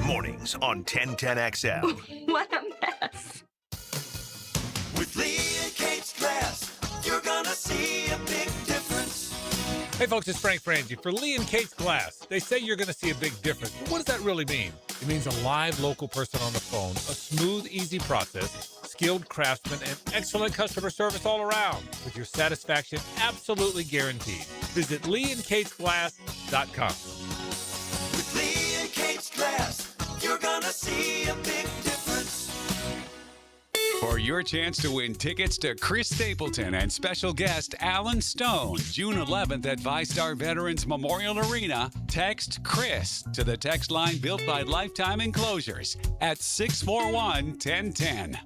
Mornings on 1010XL. What a mess. With Lee and Kate's Glass, you're gonna see a big difference. Hey, folks, it's Frank Frangie. For Lee and Kate's Glass, they say you're going to see a big difference. But what does that really mean? It means a live local person on the phone, a smooth, easy process, skilled craftsmen, and excellent customer service all around, with your satisfaction absolutely guaranteed. Visit leeandkatesglass.com. With Lee and Kate's Glass, you're gonna see a big difference. For your chance to win tickets to Chris Stapleton and special guest Alan Stone, June 11th at ViStar Veterans Memorial Arena, text Chris to the text line built by Lifetime Enclosures at 641-1010.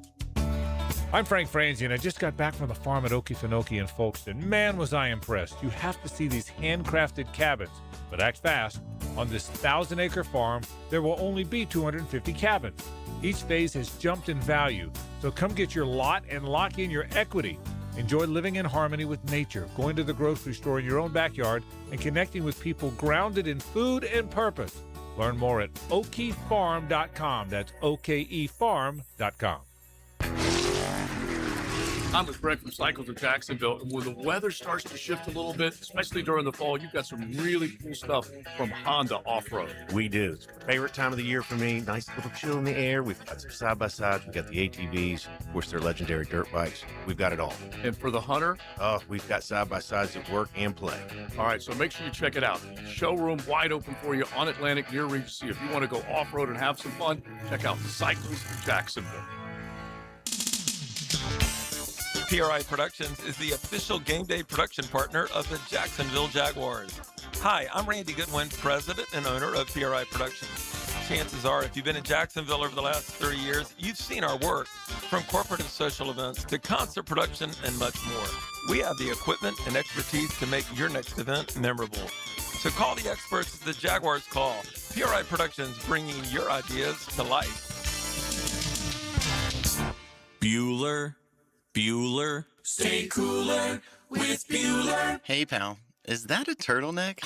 I'm Frank Frangie, and I just got back from the farm at Okefenokee in Folkestone. Man, was I impressed. You have to see these handcrafted cabins. But act fast. On this 1,000-acre farm, there will only be 250 cabins. Each phase has jumped in value, so come get your lot and lock in your equity. Enjoy living in harmony with nature, going to the grocery store in your own backyard, and connecting with people grounded in food and purpose. Learn more at okefarm.com. That's okefarm.com. I'm with Greg from Cycles of Jacksonville. And when the weather starts to shift a little bit, especially during the fall, you've got some really cool stuff from Honda Off-Road. We do. It's the favorite time of the year for me. Nice little chill in the air. We've got some side-by-sides. We've got the ATVs. Of course, they're legendary dirt bikes. We've got it all. And for the hunter? Oh, we've got side-by-sides that work and play. All right, so make sure you check it out. Showroom wide open for you on Atlantic near Regency. If you want to go off-road and have some fun, check out Cycles of Jacksonville. PRI Productions is the official game day production partner of the Jacksonville Jaguars. Hi, I'm Randy Goodwin, president and owner of PRI Productions. Chances are, if you've been in Jacksonville over the last 30 years, you've seen our work, from corporate and social events to concert production and much more. We have the equipment and expertise to make your next event memorable. So call the experts at the Jaguars Call. PRI Productions, bringing your ideas to life. Bueller. Stay cooler with Bueller. Hey, pal, is that a turtleneck?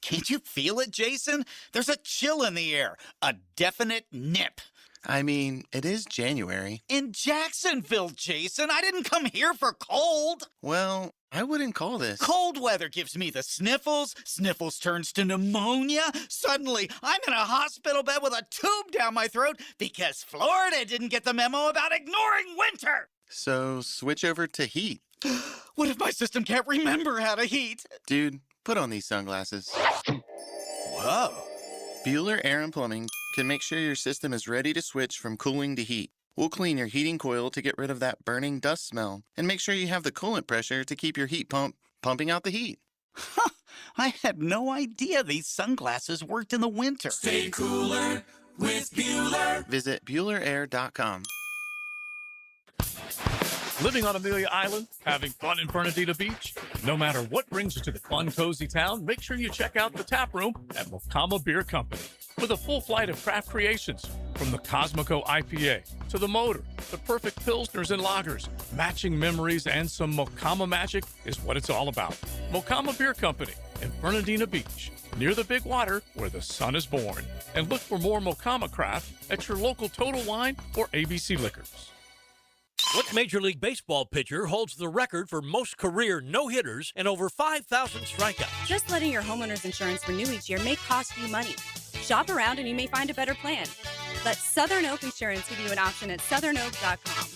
Can't you feel it, Jason? There's a chill in the air, a definite nip. I mean, it is January. In Jacksonville, Jason. I didn't come here for cold. Well, I wouldn't call this. Cold weather gives me the sniffles. Sniffles turns to pneumonia. Suddenly, I'm in a hospital bed with a tube down my throat because Florida didn't get the memo about ignoring winter. So switch over to heat. What if my system can't remember how to heat? Dude, put on these sunglasses. Whoa. Bueller Air and Plumbing can make sure your system is ready to switch from cooling to heat. We'll clean your heating coil to get rid of that burning dust smell and make sure you have the coolant pressure to keep your heat pump pumping out the heat. Huh, I had no idea these sunglasses worked in the winter. Stay cooler with Bueller. Visit BuellerAir.com. Living on Amelia Island, having fun in Fernandina Beach? No matter what brings you to the fun, cozy town, make sure you check out the tap room at Mocama Beer Company. With a full flight of craft creations, from the Cosmico IPA to the Motor, the perfect pilsners and lagers, matching memories and some Mocama magic is what it's all about. Mocama Beer Company in Fernandina Beach, near the big water where the sun is born. And look for more Mocama craft at your local Total Wine or ABC Liquors. What Major League Baseball pitcher holds the record for most career no-hitters and over 5,000 strikeouts? Just letting your homeowner's insurance renew each year may cost you money. Shop around and you may find a better plan. Let Southern Oak Insurance give you an option at southernoak.com.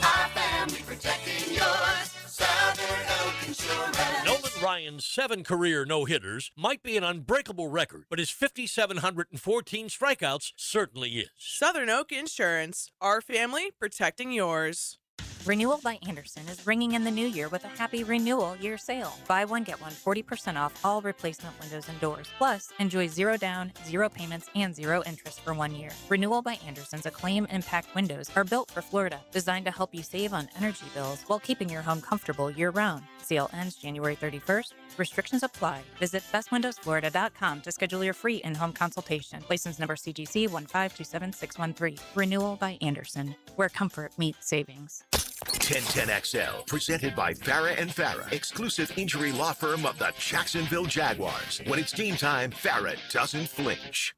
Our family protecting yours. Southern Oak Insurance. Nolan Ryan's 7 career no-hitters might be an unbreakable record, but his 5,714 strikeouts certainly is. Southern Oak Insurance. Our family protecting yours. Renewal by Andersen is ringing in the new year with a happy renewal year sale. Buy one, get one, 40% off all replacement windows and doors. Plus, enjoy 0 down, 0 payments, and 0 interest for 1 year. Renewal by Andersen's Acclaim Impact windows are built for Florida, designed to help you save on energy bills while keeping your home comfortable year-round. Sale ends January 31st. Restrictions apply. Visit bestwindowsflorida.com to schedule your free in-home consultation. License number CGC 1527613. Renewal by Andersen, where comfort meets savings. 1010XL, presented by Farah and Farah, exclusive injury law firm of the Jacksonville Jaguars. When it's game time, Farah doesn't flinch.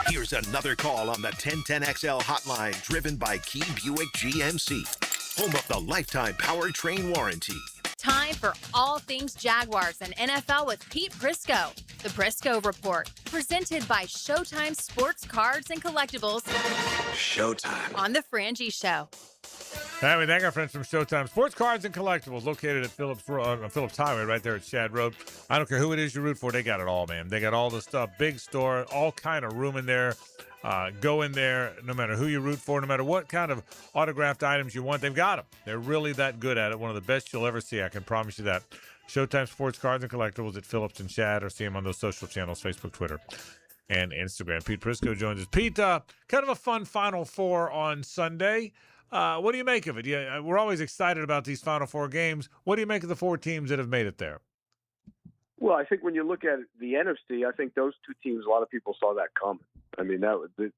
Here's another call on the 1010XL hotline, driven by Key Buick GMC, home of the lifetime powertrain warranty. Time for all things Jaguars and NFL with Pete Prisco. The Prisco Report, presented by Showtime Sports Cards and Collectibles. Showtime. On the Frangie Show. Hey, we thank our friends from Showtime Sports Cards and Collectibles, located at Phillips Highway, right there at Shad Road. I don't care who it is you root for, they got it all, man. They got all the stuff, big store, all kind of room in there. Go in there, no matter who you root for, no matter what kind of autographed items you want, they've got them. They're really that good at it. One of the best you'll ever see, I can promise you that. Showtime Sports Cards and Collectibles at Phillips and Shad, or see them on those social channels, Facebook, Twitter. and Instagram. Pete Prisco joins us. Pete, kind of a fun Final Four on Sunday. What do you make of it? Yeah, we're always excited about these Final Four games. What do you make of the 4 teams that have made it there? Well, I think when you look at the NFC, I think those 2 teams, a lot of people saw that coming. I mean,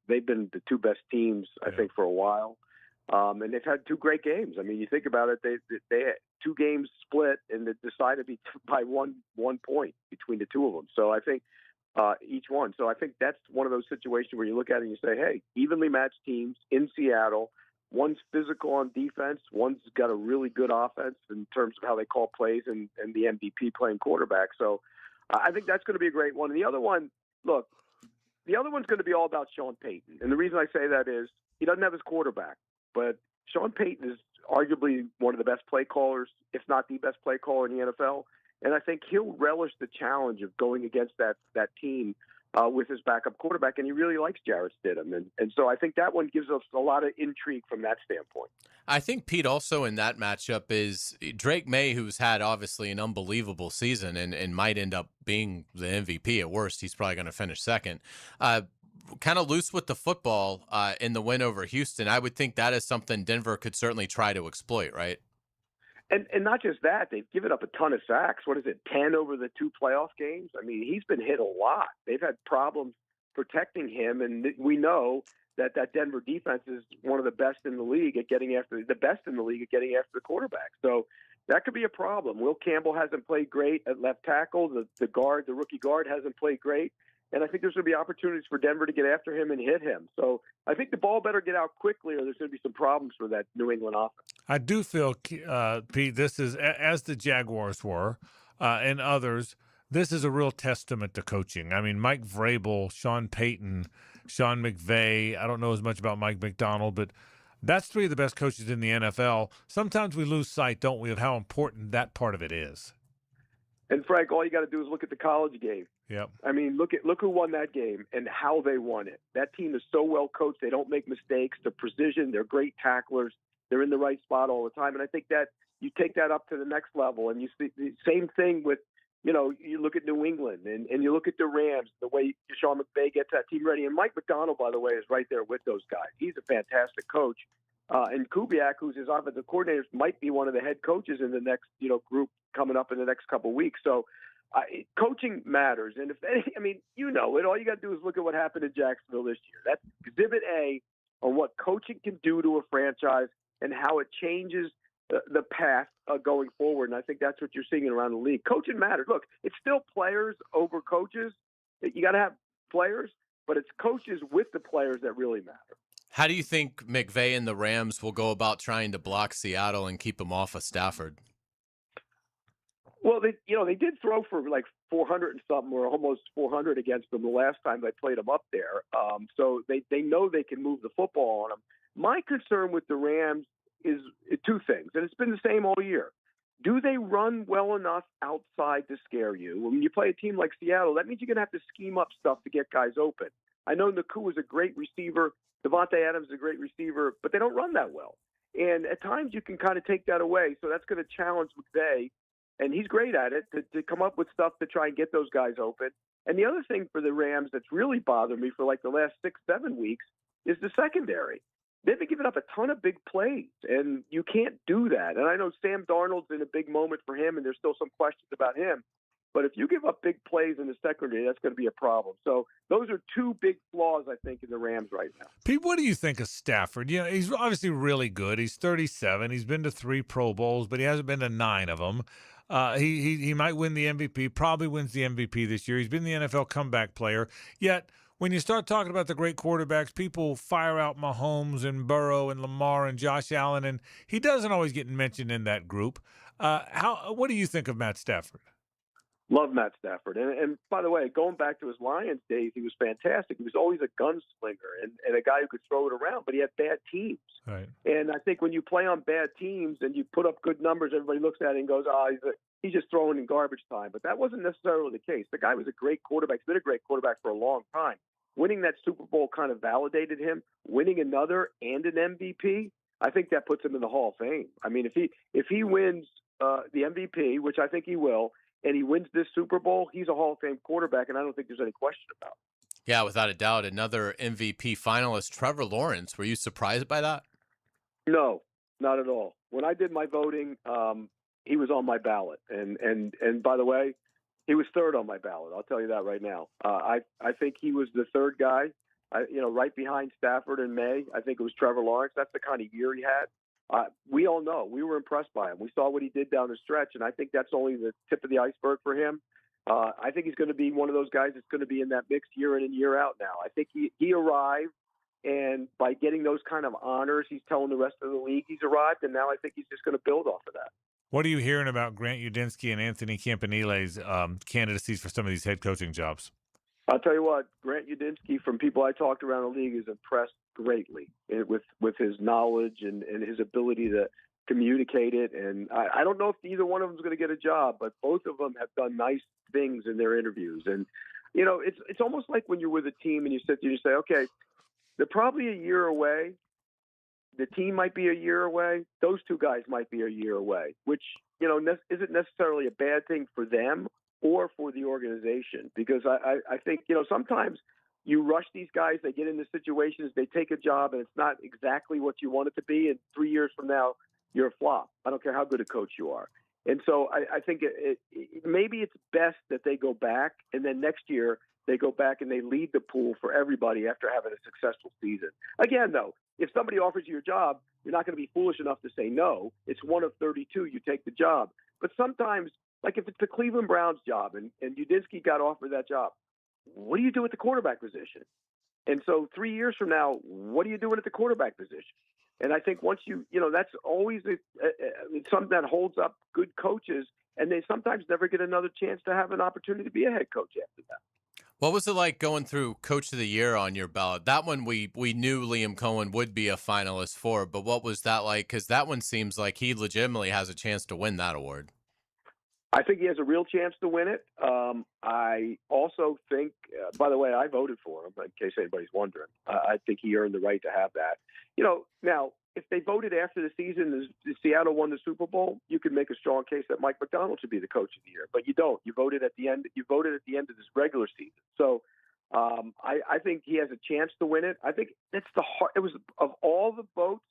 they've been the 2 best teams, I think, for a while. And they've had 2 great games. I mean, you think about it, they had 2 games split, and it decided by one point between the 2 of them. So I think each one. So I think that's one of those situations where you look at it and you say, hey, evenly matched teams in Seattle. One's physical on defense. One's got a really good offense in terms of how they call plays and the MVP playing quarterback. So I think that's going to be a great one. And the other one, look, the other one's going to be all about Sean Payton. And the reason I say that is he doesn't have his quarterback. But Sean Payton is arguably one of the best play callers, if not the best play caller in the NFL. And I think he'll relish the challenge of going against that team with his backup quarterback, and he really likes Jarrett Stidham. And so I think that one gives us a lot of intrigue from that standpoint. I think, Pete, also in that matchup is Drake May, who's had obviously an unbelievable season and might end up being the MVP. At worst, he's probably going to finish second. Kind of loose with the football in the win over Houston. I would think that is something Denver could certainly try to exploit, right? And not just that, they've given up a ton of sacks. What is it, 10 over the 2 playoff games? I mean, he's been hit a lot. They've had problems protecting him, and we know that Denver defense is one of the best in the league at getting after the quarterback. So that could be a problem. Will Campbell hasn't played great at left tackle. The rookie guard hasn't played great. And I think there's going to be opportunities for Denver to get after him and hit him. So I think the ball better get out quickly, or there's going to be some problems for that New England offense. I do feel, Pete, this is, as the Jaguars were and others, this is a real testament to coaching. I mean, Mike Vrabel, Sean Payton, Sean McVay. I don't know as much about Mike McDonald, but that's 3 of the best coaches in the NFL. Sometimes we lose sight, don't we, of how important that part of it is. And Frank, all you got to do is look at the college game. Yep. I mean, look who won that game and how they won it. That team is so well coached; they don't make mistakes. They're precision. They're great tacklers. They're in the right spot all the time. And I think that you take that up to the next level. And you see the same thing with, you look at New England and you look at the Rams, the way Sean McVay gets that team ready. And Mike McDonald, by the way, is right there with those guys. He's a fantastic coach. And Kubiak, who's his offensive coordinator, might be one of the head coaches in the next, group coming up in the next couple of weeks. So coaching matters. And it. All you got to do is look at what happened in Jacksonville this year. That's exhibit A on what coaching can do to a franchise and how it changes the path going forward. And I think that's what you're seeing around the league. Coaching matters. Look, it's still players over coaches. You got to have players, but it's coaches with the players that really matter. How do you think McVay and the Rams will go about trying to block Seattle and keep them off of Stafford? Well, they did throw for like 400 and something, or almost 400 against them the last time they played them up there. So they know they can move the football on them. My concern with the Rams is 2 things, and it's been the same all year. Do they run well enough outside to scare you? When you play a team like Seattle, that means you're going to have to scheme up stuff to get guys open. I know Naku is a great receiver. Devontae Adams is a great receiver, but they don't run that well. And at times you can kind of take that away. So that's going to challenge McVay, and he's great at it, to come up with stuff to try and get those guys open. And the other thing for the Rams that's really bothered me for like the last 6-7 weeks is the secondary. They've been giving up a ton of big plays, and you can't do that. And I know Sam Darnold's in a big moment for him, and there's still some questions about him. But if you give up big plays in the secondary, that's going to be a problem. So those are 2 big flaws, I think, in the Rams right now. Pete, what do you think of Stafford? He's obviously really good. He's 37. He's been to 3 Pro Bowls, but he hasn't been to 9 of them. He might win the MVP, probably wins the MVP this year. He's been the NFL comeback player. Yet, when you start talking about the great quarterbacks, people fire out Mahomes and Burrow and Lamar and Josh Allen, and he doesn't always get mentioned in that group. What do you think of Matt Stafford? Love Matt Stafford. And by the way, going back to his Lions days, he was fantastic. He was always a gunslinger and a guy who could throw it around, but he had bad teams. Right. And I think when you play on bad teams and you put up good numbers, everybody looks at it and goes, he's just throwing in garbage time. But that wasn't necessarily the case. The guy was a great quarterback. He's been a great quarterback for a long time. Winning that Super Bowl kind of validated him. Winning another and an MVP, I think that puts him in the Hall of Fame. I mean, if he wins the MVP, which I think he will, and he wins this Super Bowl, he's a Hall of Fame quarterback, and I don't think there's any question about it. Yeah, without a doubt. Another MVP finalist, Trevor Lawrence. Were you surprised by that? No, not at all. When I did my voting, he was on my ballot, and by the way, he was third on my ballot. I'll tell you that right now. I think he was the third guy. Right behind Stafford and May. I think it was Trevor Lawrence. That's the kind of year he had. We all know we were impressed by him. We saw what he did down the stretch, and I think that's only the tip of the iceberg for him. I think he's going to be one of those guys that's going to be in that mix year in and year out now. I think he arrived, and by getting those kind of honors, he's telling the rest of the league he's arrived, and now I think he's just going to build off of that. What are you hearing about Grant Udinski and Anthony Campanile's candidacies for some of these head coaching jobs? I'll tell you what, Grant Udinski, from people I talked around the league, is impressed greatly with his knowledge and his ability to communicate it. And I don't know if either one of them is going to get a job, but both of them have done nice things in their interviews. And, it's almost like when you're with a team and you sit there and you say, okay, they're probably a year away. The team might be a year away. Those two guys might be a year away, which, isn't necessarily a bad thing for them or for the organization, because I think, sometimes you rush these guys, they get into situations, they take a job, and it's not exactly what you want it to be, and 3 years from now, you're a flop. I don't care how good a coach you are. And so I think maybe it's best that they go back, and then next year they go back and they lead the pool for everybody after having a successful season. Again, though, if somebody offers you a job, you're not going to be foolish enough to say no. It's one of 32, you take the job. But sometimes, like if it's the Cleveland Browns job and Udinski got offered that job, what do you do at the quarterback position? And so 3 years from now, what are you doing at the quarterback position? And I think once that's always something that holds up good coaches, and they sometimes never get another chance to have an opportunity to be a head coach after that. What was it like going through Coach of the Year on your ballot? That one we knew Liam Cohen would be a finalist for, but what was that like? Because that one seems like he legitimately has a chance to win that award. I think he has a real chance to win it. I also think, by the way, I voted for him, in case anybody's wondering. I think he earned the right to have that. Now, if they voted after the season, Seattle won the Super Bowl, you could make a strong case that Mike McDonald should be the coach of the year. But you don't. You voted at the end. You voted at the end of this regular season. So I think he has a chance to win it. I think it's it was, of all the votes,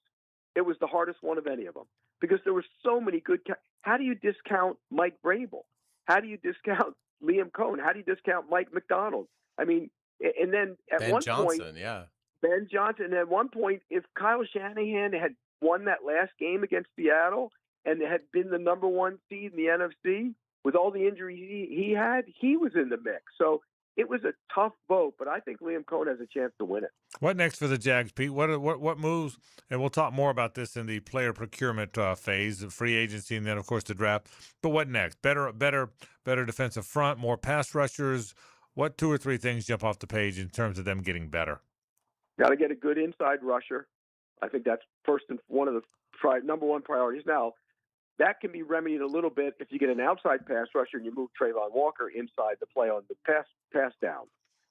it was the hardest one of any of them, because there were so many good. How do you discount Mike Vrabel? How do you discount Liam Cohen? How do you discount Mike McDonald? I mean, and then at Ben one Johnson, point, yeah. Ben Johnson. And at one point, if Kyle Shanahan had won that last game against Seattle and had been the number one seed in the NFC with all the injuries he had, he was in the mix. So it was a tough vote, but I think Liam Cohen has a chance to win it. What next for the Jags, Pete? What moves? And we'll talk more about this in the player procurement phase, the free agency, and then of course the draft. But what next? Better defensive front, more pass rushers. What 2 or 3 things jump off the page in terms of them getting better? Got to get a good inside rusher. I think that's first and one of the number one priorities. Now, that can be remedied a little bit if you get an outside pass rusher and you move Trayvon Walker inside to play on the pass down.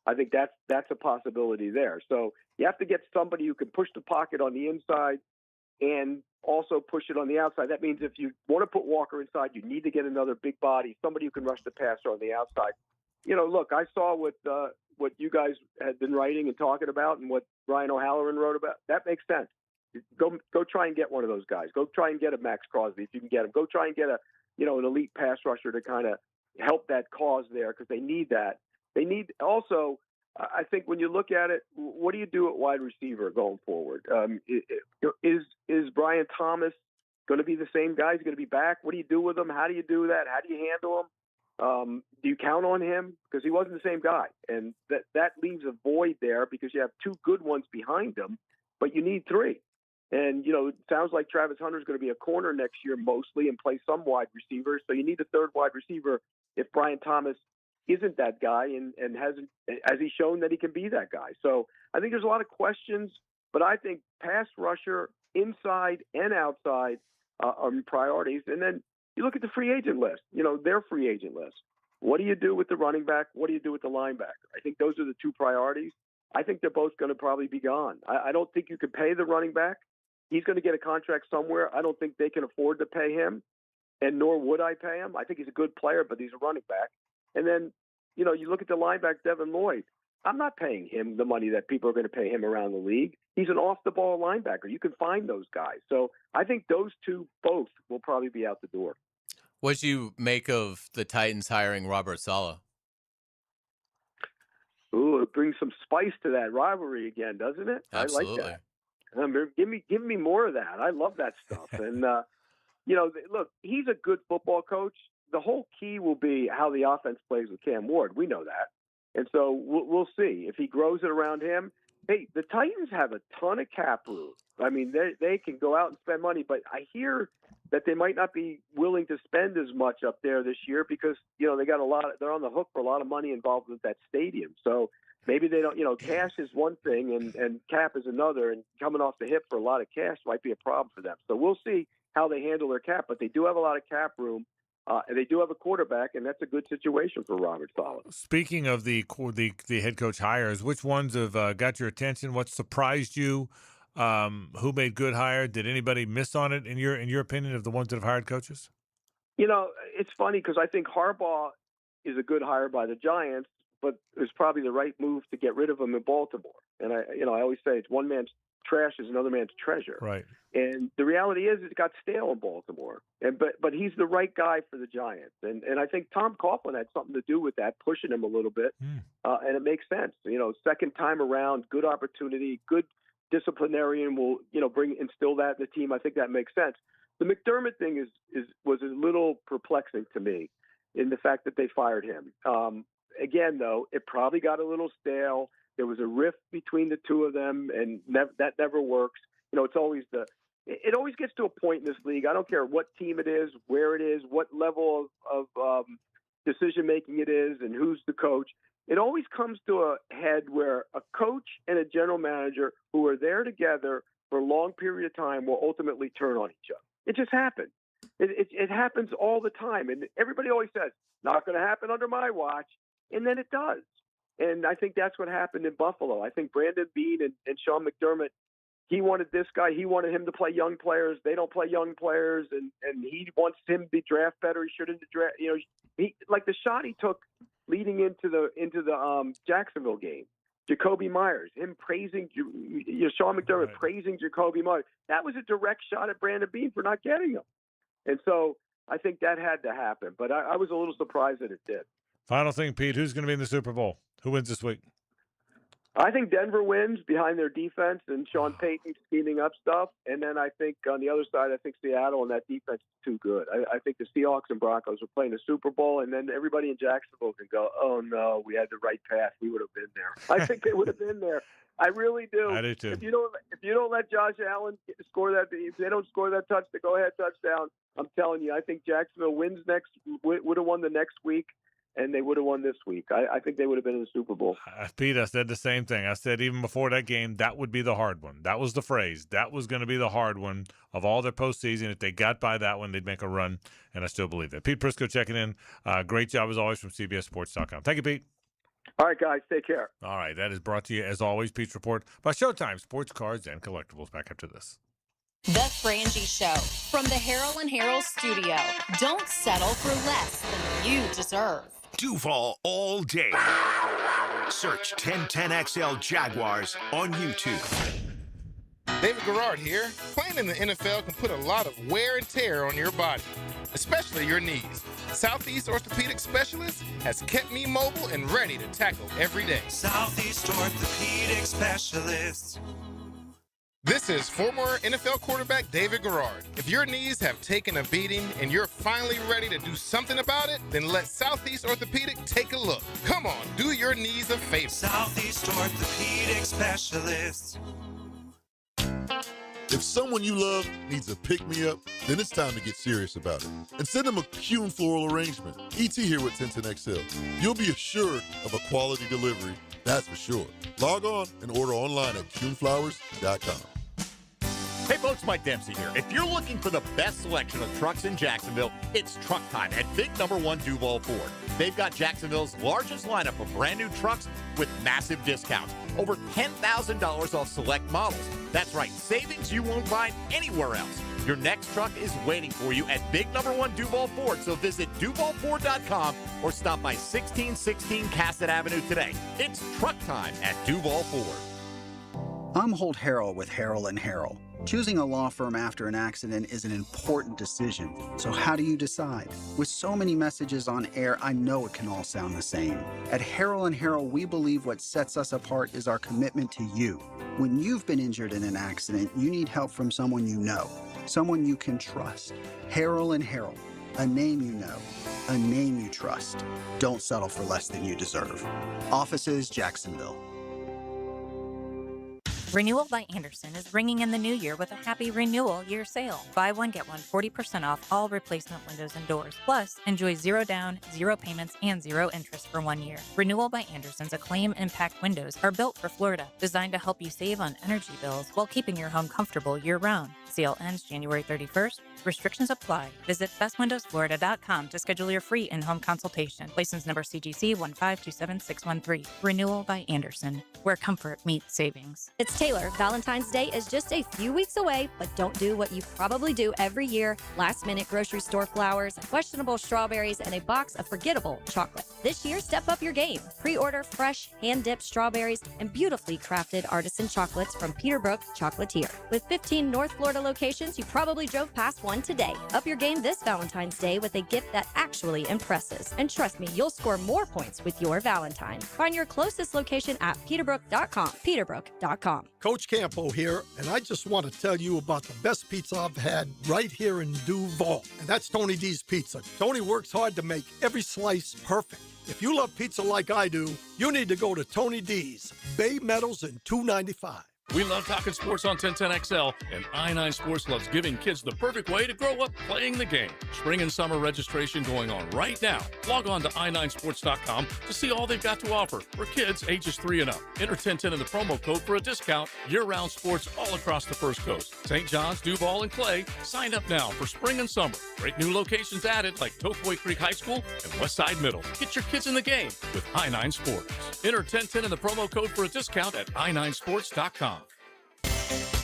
I think that's a possibility there. So you have to get somebody who can push the pocket on the inside and also push it on the outside. That means if you want to put Walker inside, you need to get another big body, somebody who can rush the passer on the outside. Look, I saw what you guys had been writing and talking about and what Ryan O'Halloran wrote about. That makes sense. Go try and get one of those guys. Go try and get a Max Crosby if you can get him. Go try and get an elite pass rusher to kind of help that cause there, because they need that. They need also, I think when you look at it, what do you do at wide receiver going forward? Is Brian Thomas going to be the same guy? He's going to be back. What do you do with him? How do you do that? How do you handle him? Do you count on him? Because he wasn't the same guy. And that leaves a void there because you have 2 good ones behind him, but you need 3. And, it sounds like Travis Hunter is going to be a corner next year mostly and play some wide receivers. So you need a 3rd wide receiver if Brian Thomas isn't that guy and has he shown that he can be that guy. So I think there's a lot of questions, but I think pass rusher inside and outside are priorities. And then you look at the free agent list, their free agent list. What do you do with the running back? What do you do with the linebacker? I think those are the 2 priorities. I think they're both going to probably be gone. I don't think you could pay the running back. He's going to get a contract somewhere. I don't think they can afford to pay him, and nor would I pay him. I think he's a good player, but he's a running back. And then, you look at the linebacker, Devin Lloyd. I'm not paying him the money that people are going to pay him around the league. He's an off-the-ball linebacker. You can find those guys. So I think those two both will probably be out the door. What do you make of the Titans hiring Robert Saleh? Ooh, it brings some spice to that rivalry again, doesn't it? Absolutely. I like that. Give me more of that. I love that stuff. And look, he's a good football coach. The whole key will be how the offense plays with Cam Ward. We know that, and so we'll see if he grows it around him. Hey, the Titans have a ton of cap room. I mean, they can go out and spend money, but I hear that they might not be willing to spend as much up there this year because they got they're on the hook for a lot of money involved with that stadium. So maybe they don't. Cash is one thing and cap is another, and coming off the hip for a lot of cash might be a problem for them. So we'll see how they handle their cap, but they do have a lot of cap room. And they do have a quarterback, and that's a good situation for Robert Saleh. Speaking of the head coach hires, which ones have got your attention? What surprised you? Who made good hire? Did anybody miss on it in your opinion of the ones that have hired coaches? It's funny because I think Harbaugh is a good hire by the Giants, but it's probably the right move to get rid of him in Baltimore. And I always say it's one man's trash is another man's treasure. Right. And the reality is it got stale in Baltimore. But he's the right guy for the Giants. And I think Tom Coughlin had something to do with that, pushing him a little bit. And it makes sense. Second time around, good opportunity, good disciplinarian will, instill that in the team. I think that makes sense. The McDermott thing was a little perplexing to me in the fact that they fired him. Again, though, it probably got a little stale. There was a rift between the two of them, and that never works. It's always it always gets to a point in this league. I don't care what team it is, where it is, what level of decision making it is, and who's the coach. It always comes to a head where a coach and a general manager who are there together for a long period of time will ultimately turn on each other. It just happens. It happens all the time, and everybody always says, "Not going to happen under my watch," and then it does. And I think that's what happened in Buffalo. I think Brandon Beane and Sean McDermott, he wanted this guy. He wanted him to play young players. They don't play young players, and he wants him to be draft better. He shouldn't draft. He like the shot he took leading into the Jacksonville game. Jacoby Myers, him praising Sean McDermott praising Jacoby Myers. That was a direct shot at Brandon Beane for not getting him. And so I think that had to happen. But I was a little surprised that it did. Final thing, Pete, who's going to be in the Super Bowl? Who wins this week? I think Denver wins behind their defense and Sean Payton scheming up stuff. And then I think on the other side, I think Seattle and that defense is too good. I think the Seahawks and Broncos are playing the Super Bowl, and then everybody in Jacksonville can go, "Oh, no, we had the right path. We would have been there." I think they would have been there. I really do. I do too. If you don't let Josh Allen score that, if they don't score that the go-ahead touchdown, I'm telling you, I think Jacksonville would have won the next week. And they would have won this week. I think they would have been in the Super Bowl. Pete, I said the same thing. I said even before that game, that would be the hard one. That was the phrase. That was going to be the hard one of all their postseason. If they got by that one, they'd make a run, and I still believe that. Pete Prisco checking in. Great job, as always, from CBSSports.com. Thank you, Pete. All right, guys. Take care. All right. That is brought to you, as always, Pete's Report by Showtime Sports Cards and Collectibles. Back after this. The Frangie Show from the Harold and Harold studio. Don't settle for less than you deserve. Duval all day. Search 1010XL Jaguars on YouTube. David Garrard here. Playing in the NFL can put a lot of wear and tear on your body, especially your knees. Southeast Orthopedic Specialist has kept me mobile and ready to tackle every day. Southeast Orthopedic Specialist. This is former NFL quarterback David Garrard. If your knees have taken a beating and you're finally ready to do something about it, then let Southeast Orthopedic take a look. Come on, do your knees a favor. Southeast Orthopedic Specialists. If someone you love needs a pick-me-up, then it's time to get serious about it. And send them a Kuhn floral arrangement. ET here with 1010XL. You'll be assured of a quality delivery, that's for sure. Log on and order online at kuhnflowers.com. Hey folks, Mike Dempsey here. If you're looking for the best selection of trucks in Jacksonville, it's truck time at Big Number 1 Duval Ford. They've got Jacksonville's largest lineup of brand new trucks with massive discounts. over $10,000 off select models. That's right, savings you won't find anywhere else. Your next truck is waiting for you at Big Number 1 Duval Ford, so visit DuvalFord.com or stop by 1616 Cassett Avenue today. It's truck time at Duval Ford. I'm Holt Harrell with Harrell & Harrell. Choosing a law firm after an accident is an important decision. So how do you decide? With so many messages on air, I know it can all sound the same. At Harrell & Harrell, we believe what sets us apart is our commitment to you. When you've been injured in an accident, you need help from someone you know, someone you can trust. Harrell & Harrell, a name you know, a name you trust. Don't settle for less than you deserve. Offices, Jacksonville. Renewal by Anderson is ringing in the new year with a happy renewal year sale. Buy one, get one 40% off all replacement windows and doors. Plus, enjoy 0 down, 0 payments, and 0 interest for 1 year. Renewal by Anderson's Acclaim Impact windows are built for Florida, designed to help you save on energy bills while keeping your home comfortable year-round. Sale ends January 31st. Restrictions apply. Visit bestwindowsflorida.com to schedule your free in-home consultation. License number CGC 1527613. Renewal by Anderson, where comfort meets savings. It's Taylor. Valentine's Day is just a few weeks away, but don't do what you probably do every year. Last-minute grocery store flowers, questionable strawberries, and a box of forgettable chocolate. This year, step up your game. Pre-order fresh, hand-dipped strawberries and beautifully crafted artisan chocolates from Peterbrook Chocolatier. With 15 North Florida locations, you probably drove past one today. Up your game this Valentine's Day with a gift that actually impresses. And trust me, you'll score more points with your Valentine. Find your closest location at peterbrook.com. Peterbrook.com. Coach Campo here, and I just want to tell you about the best pizza I've had right here in Duval, and that's Tony D's Pizza. Tony works hard to make every slice perfect. If you love pizza like I do, you need to go to Tony D's, Bay Meadows and 295. We love talking sports on 1010XL, and I-9 Sports loves giving kids the perfect way to grow up playing the game. Spring and summer registration going on right now. Log on to i9sports.com to see all they've got to offer for kids ages 3 and up. Enter 1010 in the promo code for a discount. Year-round sports all across the First Coast. St. John's, Duval, and Clay. Sign up now for spring and summer. Great new locations added like Tofoy Creek High School and Westside Middle. Get your kids in the game with I-9 Sports. Enter 1010 in the promo code for a discount at i9sports.com.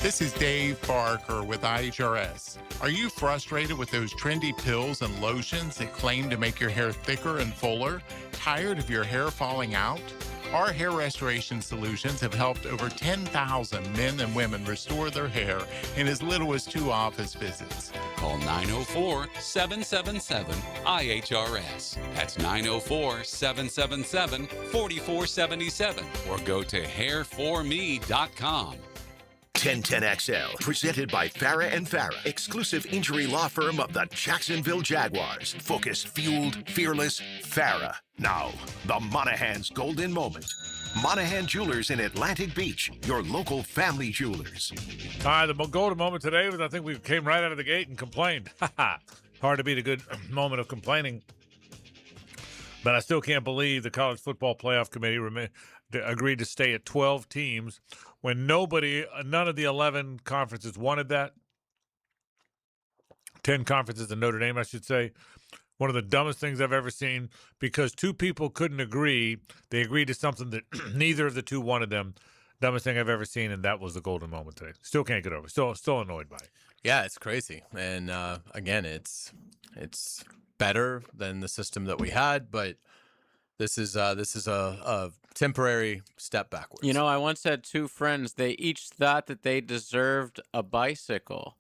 This is Dave Barker with IHRS. Are you frustrated with those trendy pills and lotions that claim to make your hair thicker and fuller? Tired of your hair falling out? Our hair restoration solutions have helped over 10,000 men and women restore their hair in as little as 2 office visits. Call 904-777-IHRS. That's 904-777-4477 or go to hairforme.com. 1010XL, presented by Farah and Farah, exclusive injury law firm of the Jacksonville Jaguars. Focused, fueled, fearless, Farah. Now, the Monahan's golden moment. Monahan Jewelers in Atlantic Beach, your local family jewelers. All right, the golden moment today was I think we came right out of the gate and complained. Hard to beat a good moment of complaining. But I still can't believe the College Football Playoff Committee agreed to stay at 12 teams when none of the 11 conferences wanted that. 10 conferences in Notre Dame, I should say. One of the dumbest things I've ever seen because 2 people couldn't agree. They agreed to something that neither of the 2 wanted them. Dumbest thing I've ever seen, and that was the golden moment today. Still can't get over it. Still annoyed by it. Yeah, it's crazy. And again, it's better than the system that we had, but this is a temporary step backwards. You know, I once had 2 friends. They each thought that they deserved a bicycle.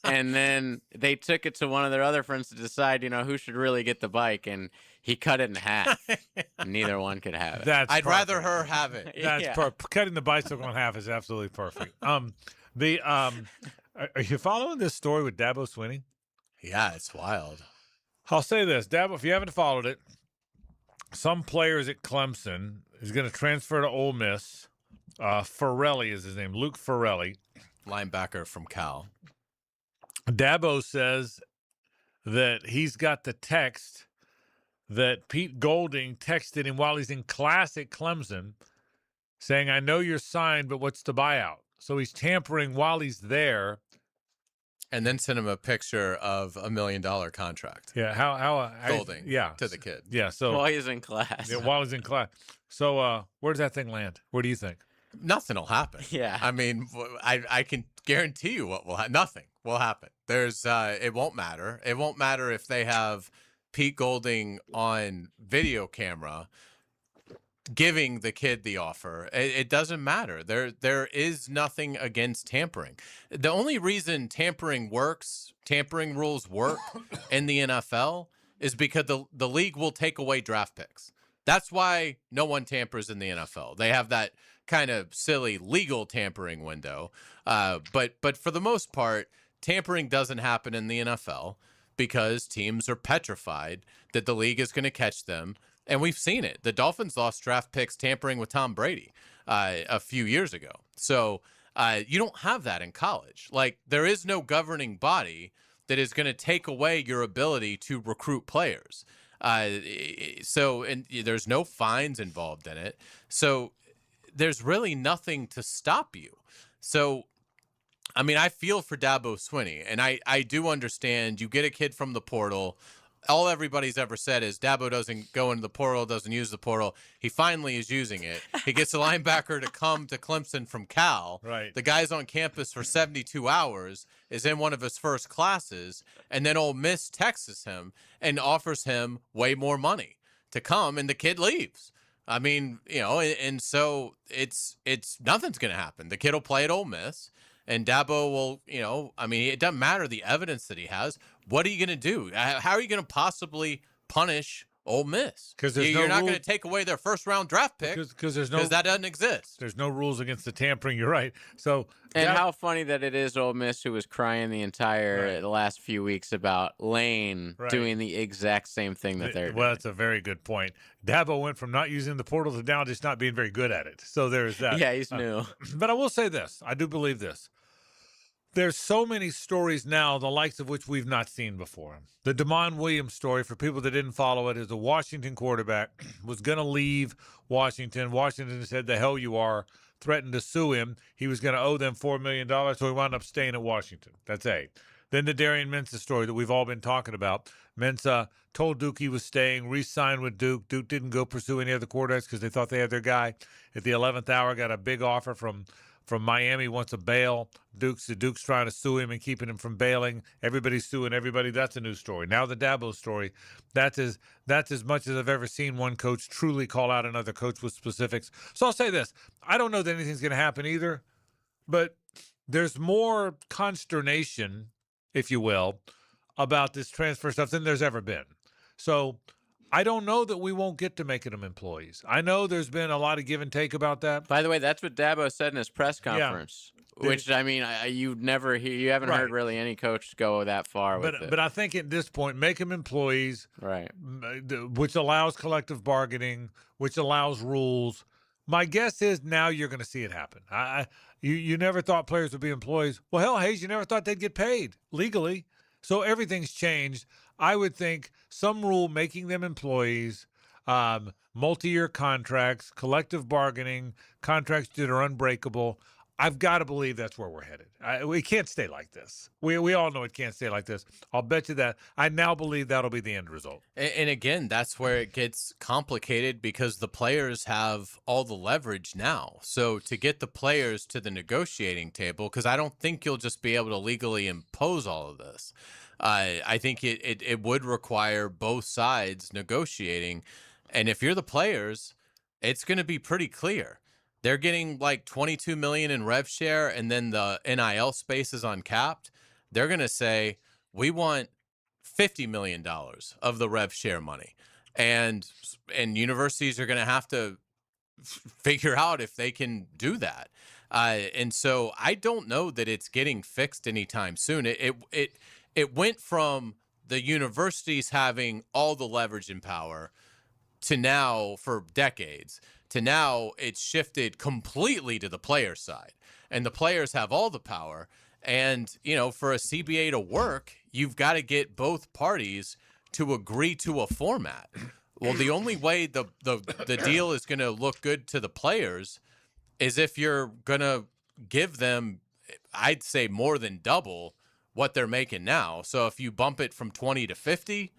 And then they took it to one of their other friends to decide, who should really get the bike. And he cut it in half. Neither one could have it. I'd rather her have it. That's perfect. Cutting the bicycle in half is absolutely perfect. Are you following this story with Dabo Swinney? Yeah, it's wild. I'll say this, Dabo, if you haven't followed it, some players at Clemson is going to transfer to Ole Miss. Farrelly is his name, Luke Farrelly. Linebacker from Cal. Dabo says that he's got the text that Pete Golding texted him while he's in class at Clemson saying, I know you're signed, but what's the buyout? So he's tampering while he's there. And then send him a picture of $1 million contract. Yeah, Golding yeah, to the kid. Yeah, so while he's in class. Yeah, while he's in class. So where does that thing land? Where do you think? Nothing will happen. Yeah. I mean, I can guarantee you what will happen. Nothing will happen. There's it won't matter. It won't matter if they have Pete Golding on video camera giving the kid the offer. It doesn't matter. There is nothing against tampering. The only reason tampering rules work in the NFL is because the league will take away draft picks. That's why no one tampers in the NFL. They have that kind of silly legal tampering window. But for the most part, tampering doesn't happen in the NFL because teams are petrified that the league is going to catch them. And we've seen it. The Dolphins lost draft picks tampering with Tom Brady a few years ago. So you don't have that in college. Like, there is no governing body that is going to take away your ability to recruit players. And there's no fines involved in it. So there's really nothing to stop you. So, I mean, I feel for Dabo Swinney, and I do understand you get a kid from the portal. All everybody's ever said is Dabo doesn't go into the portal, doesn't use the portal. He finally is using it. He gets a linebacker to come to Clemson from Cal. Right. The guy's on campus for 72 hours, is in one of his first classes, and then Ole Miss texts him and offers him way more money to come, and the kid leaves. I mean, and so it's nothing's going to happen. The kid will play at Ole Miss. And Dabo will, it doesn't matter the evidence that he has. What are you going to do? How are you going to possibly punish Ole Miss? Because you're not going to take away their first-round draft pick because that doesn't exist. There's no rules against the tampering. You're right. So how funny that it is Ole Miss who was crying the last few weeks about Lane doing the exact same thing that they're doing. Well, that's a very good point. Dabo went from not using the portal to now just not being very good at it. So there's that. Yeah, he's new. But I will say this. I do believe this. There's so many stories now, the likes of which we've not seen before. The Damon Williams story, for people that didn't follow it, is a Washington quarterback was going to leave Washington. Washington said, the hell you are, threatened to sue him. He was going to owe them $4 million, so he wound up staying at Washington. That's A. Then the Darian Mensah story that we've all been talking about. Mensah told Duke he was staying, re-signed with Duke. Duke didn't go pursue any other quarterbacks because they thought they had their guy. At the 11th hour, got a big offer from Miami, wants a bail. Duke's trying to sue him and keeping him from bailing. Everybody's suing everybody. That's a new story. Now the Dabo story. That's as much as I've ever seen one coach truly call out another coach with specifics. So I'll say this. I don't know that anything's going to happen either, but there's more consternation, if you will, about this transfer stuff than there's ever been. So I don't know that we won't get to making them employees. I know there's been a lot of give and take about that. By the way, that's what Dabo said in his press conference. Yeah. Which, I mean, you haven't heard really any coach go that far with it. But I think at this point, make them employees, right? Which allows collective bargaining, which allows rules. My guess is now you're going to see it happen. You never thought players would be employees. Well, hell, Hayes, you never thought they'd get paid legally. So everything's changed. I would think some rule making them employees, multi-year contracts, collective bargaining, contracts that are unbreakable. I've got to believe that's where we're headed. We can't stay like this. We all know it can't stay like this. I'll bet you that. I now believe that'll be the end result. And again, that's where it gets complicated because the players have all the leverage now. So to get the players to the negotiating table, because I don't think you'll just be able to legally impose all of this. I think it would require both sides negotiating. And if you're the players, it's going to be pretty clear. They're getting like $22 million in rev share, and then the NIL space is uncapped. They're going to say, we want $50 million of the rev share money. And universities are going to have to figure out if they can do that. And so I don't know that it's getting fixed anytime soon. It went from the universities having all the leverage and power to now, for decades, to now it's shifted completely to the player side. And the players have all the power. And, for a CBA to work, you've got to get both parties to agree to a format. Well, the only way the deal is going to look good to the players is if you're going to give them, I'd say, more than double what they're making now. So if you bump it from 20 to 50,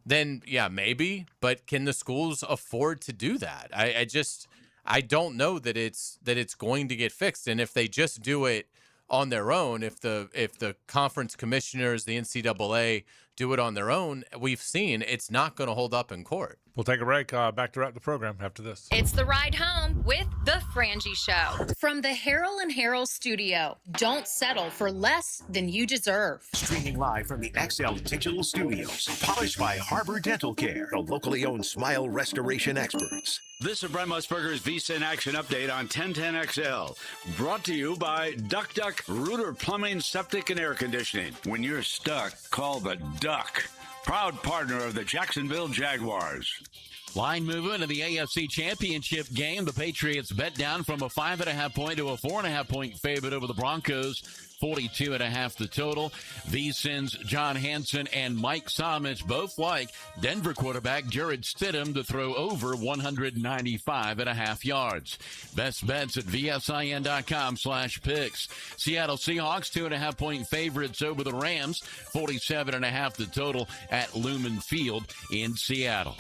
then yeah, maybe. But can the schools afford to do that? I don't know that it's going to get fixed. And if they just do it on their own, if the conference commissioners, the NCAA do it on their own, we've seen it's not going to hold up in court. We'll take a break. Back to wrap the program after this. It's the ride home with the Frangie Show from the Harold and Harold studio. Don't settle for less than you deserve. Streaming live from the XL Digital Studios. Polished by Harbor Dental Care, the locally owned smile restoration experts. This is Brent Musburger's Visa in Action update on 1010XL. Brought to you by Duck Duck Rooter Plumbing, Septic, and Air Conditioning. When you're stuck, call the Duck. Proud partner of the Jacksonville Jaguars. Line movement in the AFC Championship game. The Patriots bet down from a 5.5 point to a 4.5 point favorite over the Broncos. 42.5 the total. VSiN's John Hansen and Mike Somich both like Denver quarterback Jared Stidham to throw over 195.5 yards. Best bets at vsin.com/picks. Seattle Seahawks 2.5 point favorites over the Rams. 47.5 the total at Lumen Field in Seattle.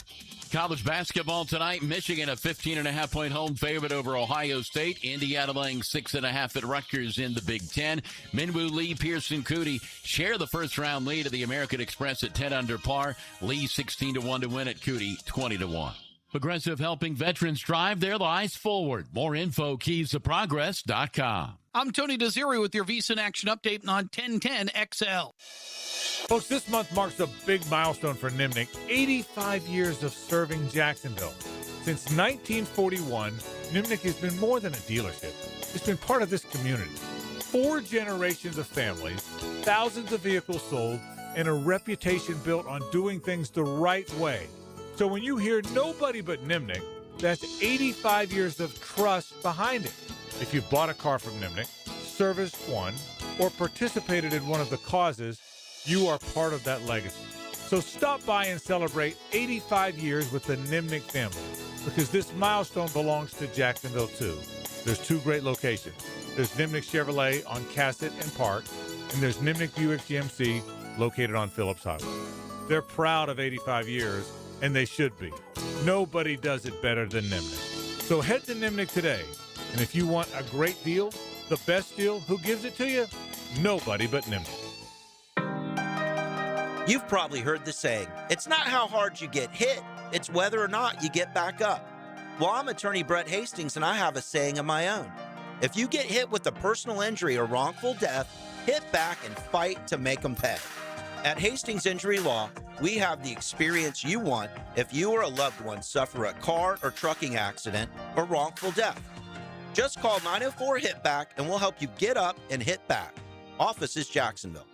College basketball tonight. Michigan a 15.5 point home favorite over Ohio State. Indiana laying 6.5 at Rutgers in the Big Ten. Minwoo Lee, Pearson Coody share the first round lead at the American Express at 10 under par. Lee 16-1 to win at Coody 20-1. Progressive helping veterans drive their lives forward. More info, keysofprogress.com. I'm Tony Desiri with your Visa in Action update on 1010XL. Folks, this month marks a big milestone for Nimnick. 85 years of serving Jacksonville. Since 1941, Nimnick has been more than a dealership. It's been part of this community. 4 generations of families, thousands of vehicles sold, and a reputation built on doing things the right way. So when you hear nobody but Nimnick, that's 85 years of trust behind it. If you bought a car from Nimnick, serviced one, or participated in one of the causes, you are part of that legacy. So stop by and celebrate 85 years with the Nimnick family, because this milestone belongs to Jacksonville too. There's 2 great locations. There's Nimnick Chevrolet on Cassett and Park, and there's Nimnick Buick GMC located on Phillips Highway. They're proud of 85 years, and they should be. Nobody does it better than Nimnick. So head to Nimnick today, and if you want a great deal, the best deal, who gives it to you? Nobody but Nimnick. You've probably heard the saying, it's not how hard you get hit, it's whether or not you get back up. Well, I'm attorney Brett Hastings, and I have a saying of my own. If you get hit with a personal injury or wrongful death, hit back and fight to make them pay. At Hastings Injury Law, we have the experience you want if you or a loved one suffer a car or trucking accident or wrongful death. Just call 904-HIT-BACK and we'll help you get up and hit back. Office is Jacksonville.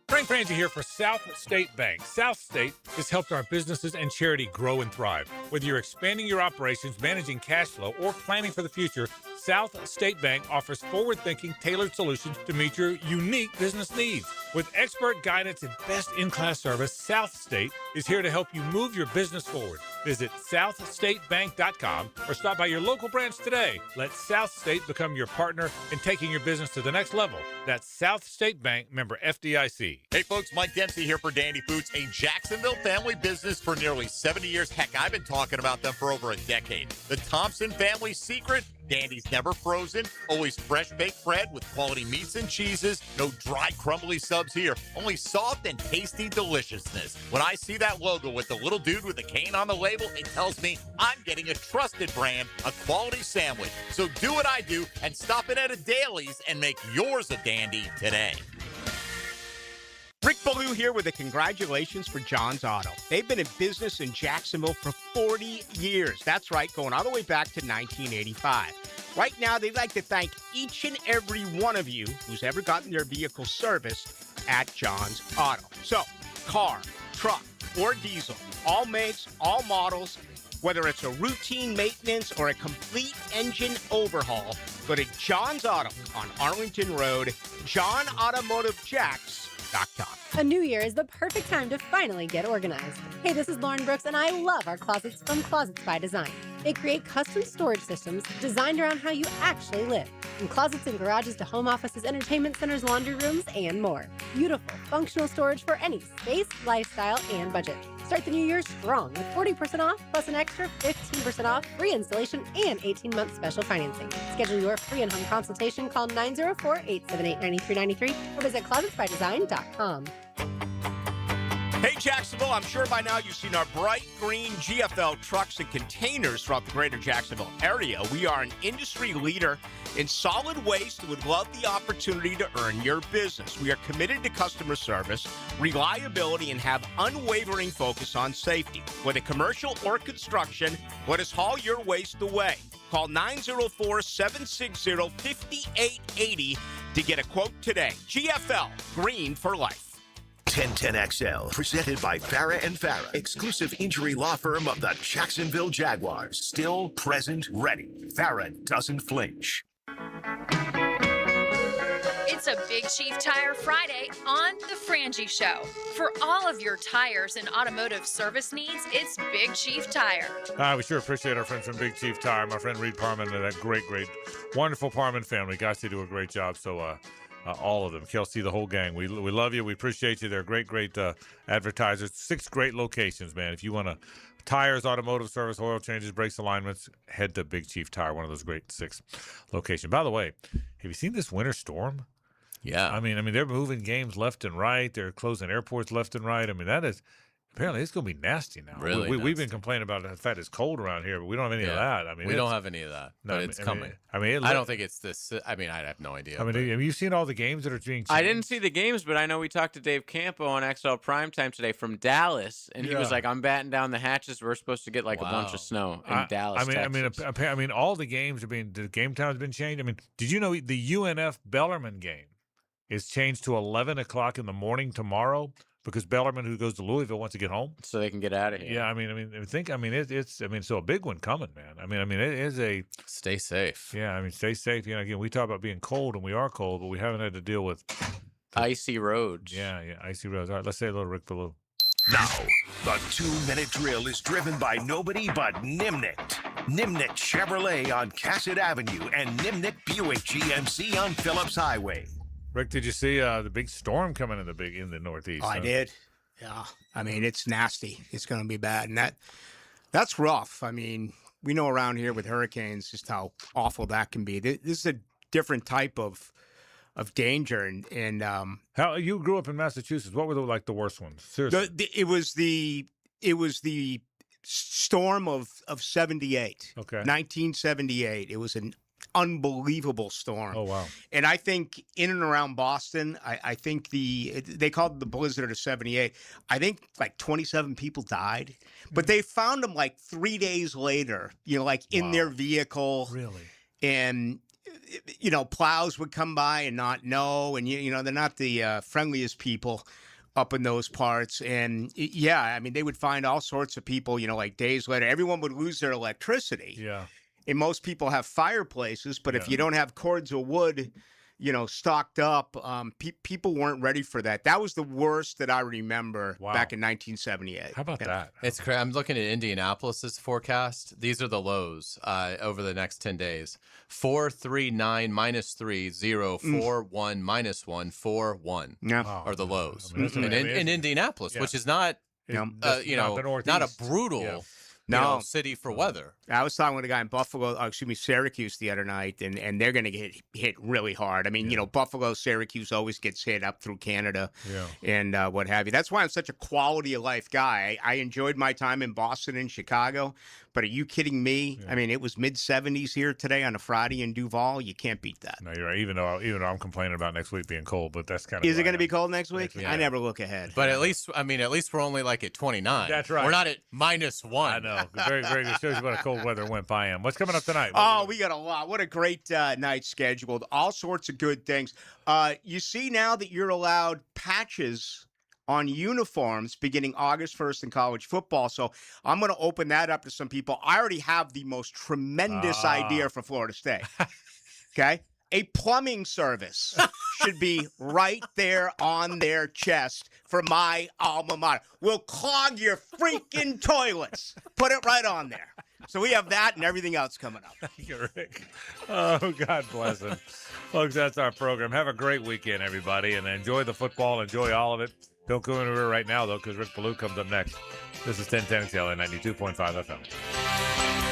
Frank Frangie here for South State Bank. South State has helped our businesses and charity grow and thrive. Whether you're expanding your operations, managing cash flow, or planning for the future, South State Bank offers forward-thinking, tailored solutions to meet your unique business needs. With expert guidance and best-in-class service, South State is here to help you move your business forward. Visit southstatebank.com or stop by your local branch today. Let South State become your partner in taking your business to the next level. That's South State Bank, member FDIC. Hey folks, Mike Dempsey here for Dandy Foods, a Jacksonville family business for nearly 70 years. Heck, I've been talking about them for over a decade. The Thompson family secret: Dandy's never frozen, always fresh baked bread with quality meats and cheeses, no dry crumbly subs here, only soft and tasty deliciousness. When I see that logo with the little dude with the cane on the label, it tells me I'm getting a trusted brand, a quality sandwich. So do what I do and stop in at a Daly's and make yours a dandy today. Rick Ballou here with a congratulations for John's Auto. They've been in business in Jacksonville for 40 years. That's right, going all the way back to 1985. Right now, they'd like to thank each and every one of you who's ever gotten their vehicle serviced at John's Auto. So, car, truck, or diesel, all makes, all models, whether it's a routine maintenance or a complete engine overhaul, go to John's Auto on Arlington Road, JohnAutomotiveJacks.com. A new year is the perfect time to finally get organized. Hey, this is Lauren Brooks, and I love our closets from Closets by Design. They create custom storage systems designed around how you actually live. From closets and garages to home offices, entertainment centers, laundry rooms, and more. Beautiful, functional storage for any space, lifestyle, and budget. Start the new year strong with 40% off plus an extra 15% off, free installation, and 18-month special financing. Schedule your free in-home consultation. Call 904-878-9393 or visit closetsbydesign.com. Hey, Jacksonville, I'm sure by now you've seen our bright green GFL trucks and containers throughout the greater Jacksonville area. We are an industry leader in solid waste and would love the opportunity to earn your business. We are committed to customer service, reliability, and have unwavering focus on safety. Whether commercial or construction, let us haul your waste away. Call 904-760-5880 to get a quote today. GFL, green for life. 1010XL, presented by Farah and Farah, exclusive injury law firm of the Jacksonville Jaguars. Still, present, ready. Farah doesn't flinch. It's a Big Chief Tire Friday on The Frangie Show. For all of your tires and automotive service needs, it's Big Chief Tire. We sure appreciate our friends from Big Chief Tire. My friend Reed Parman and that great, wonderful Parman family. Guys, they do a great job. So, all of them. Kelsey, the whole gang. We love you. We appreciate you. They're great advertisers. 6 great locations, man. If you want tires, automotive service, oil changes, brakes, alignments, head to Big Chief Tire, one of those great 6 locations. By the way, have you seen this winter storm? Yeah. I mean, they're moving games left and right. They're closing airports left and right. I mean, that is apparently it's going to be nasty now. Really, we've been complaining about the fact it's cold around here, but we don't have any of that. I mean, we don't have any of that. No, but it's coming. I don't think it's this. I mean, I have no idea. I mean, have you seen all the games that are being changed? I didn't see the games, but I know we talked to Dave Campo on XL Primetime today from Dallas, and he was like, "I'm batting down the hatches. We're supposed to get a bunch of snow in Dallas." I mean, all the games are being. The game time has been changed. I mean, did you know the UNF Bellarmine game is changed to 11 o'clock in the morning tomorrow? Because Bellarmine, who goes to Louisville, wants to get home, so they can get out of here. Yeah, so a big one coming, man. I mean, it is a stay safe. Yeah, I mean, stay safe. You know, again, we talk about being cold, and we are cold, but we haven't had to deal with icy roads. Yeah, icy roads. All right, let's say a little Rick Ballou. Now, the 2-minute drill is driven by nobody but Nimnik. Nimnik Chevrolet on Cassett Avenue and Nimnik Buick GMC on Phillips Highway. Rick, did you see the big storm coming in the Northeast? Oh, I did. Yeah. I mean, it's nasty. It's going to be bad. And that's rough. I mean, we know around here with hurricanes just how awful that can be. This is a different type of danger. And how you grew up in Massachusetts? What were the worst ones? Seriously, it was the storm of 78. Okay, 1978. It was an unbelievable storm. Oh, wow. And I think in and around Boston, I think they called it the blizzard of 78. I think 27 people died, but they found them 3 days later, in their vehicle. Really? And, plows would come by and not know. And, they're not the friendliest people up in those parts. And I mean, they would find all sorts of people, days later. Everyone would lose their electricity. Yeah. And most people have fireplaces, but if you don't have cords of wood, stocked up, people weren't ready for that. That was the worst that I remember back in 1978. How about that? It's crazy. I'm looking at Indianapolis's forecast. These are the lows over the next 10 days. 4, 3, 9, -3, 0, 4, 1, -1, 4, 1 are the lows. In Indianapolis, which is not, not a brutal city for weather. I was talking with a guy in Syracuse the other night, and they're going to get hit really hard. I mean, Buffalo, Syracuse always gets hit up through Canada and what have you. That's why I'm such a quality of life guy. I enjoyed my time in Boston and Chicago, but are you kidding me? I mean, it was mid-70s here today on a Friday in Duval. You can't beat that. No, you're right. Even though I'm complaining about next week being cold, but that's kind of. Is it going to be cold next week? I never look ahead. But at least we're only at 29. That's right. We're not at -1. I know. Very, very good. Shows you what a cold weather went by him. What's coming up tonight? We got a lot. What a great night scheduled. All sorts of good things. You see now that you're allowed patches on uniforms beginning August 1st in college football. So I'm going to open that up to some people. I already have the most tremendous idea for Florida State. Okay? A plumbing service should be right there on their chest for my alma mater. We'll clog your freaking toilets. Put it right on there. So we have that and everything else coming up. Thank you, Rick. Oh, God bless him. Folks, that's our program. Have a great weekend, everybody, and enjoy the football. Enjoy all of it. Don't go anywhere right now, though, because Rick Ballou comes up next. This is 1010 XL 92.5 FM.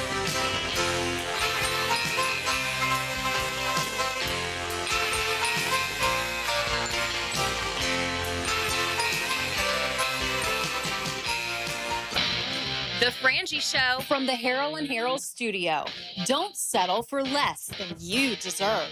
The Frangie Show from the Harold and Harold studio. Don't settle for less than you deserve.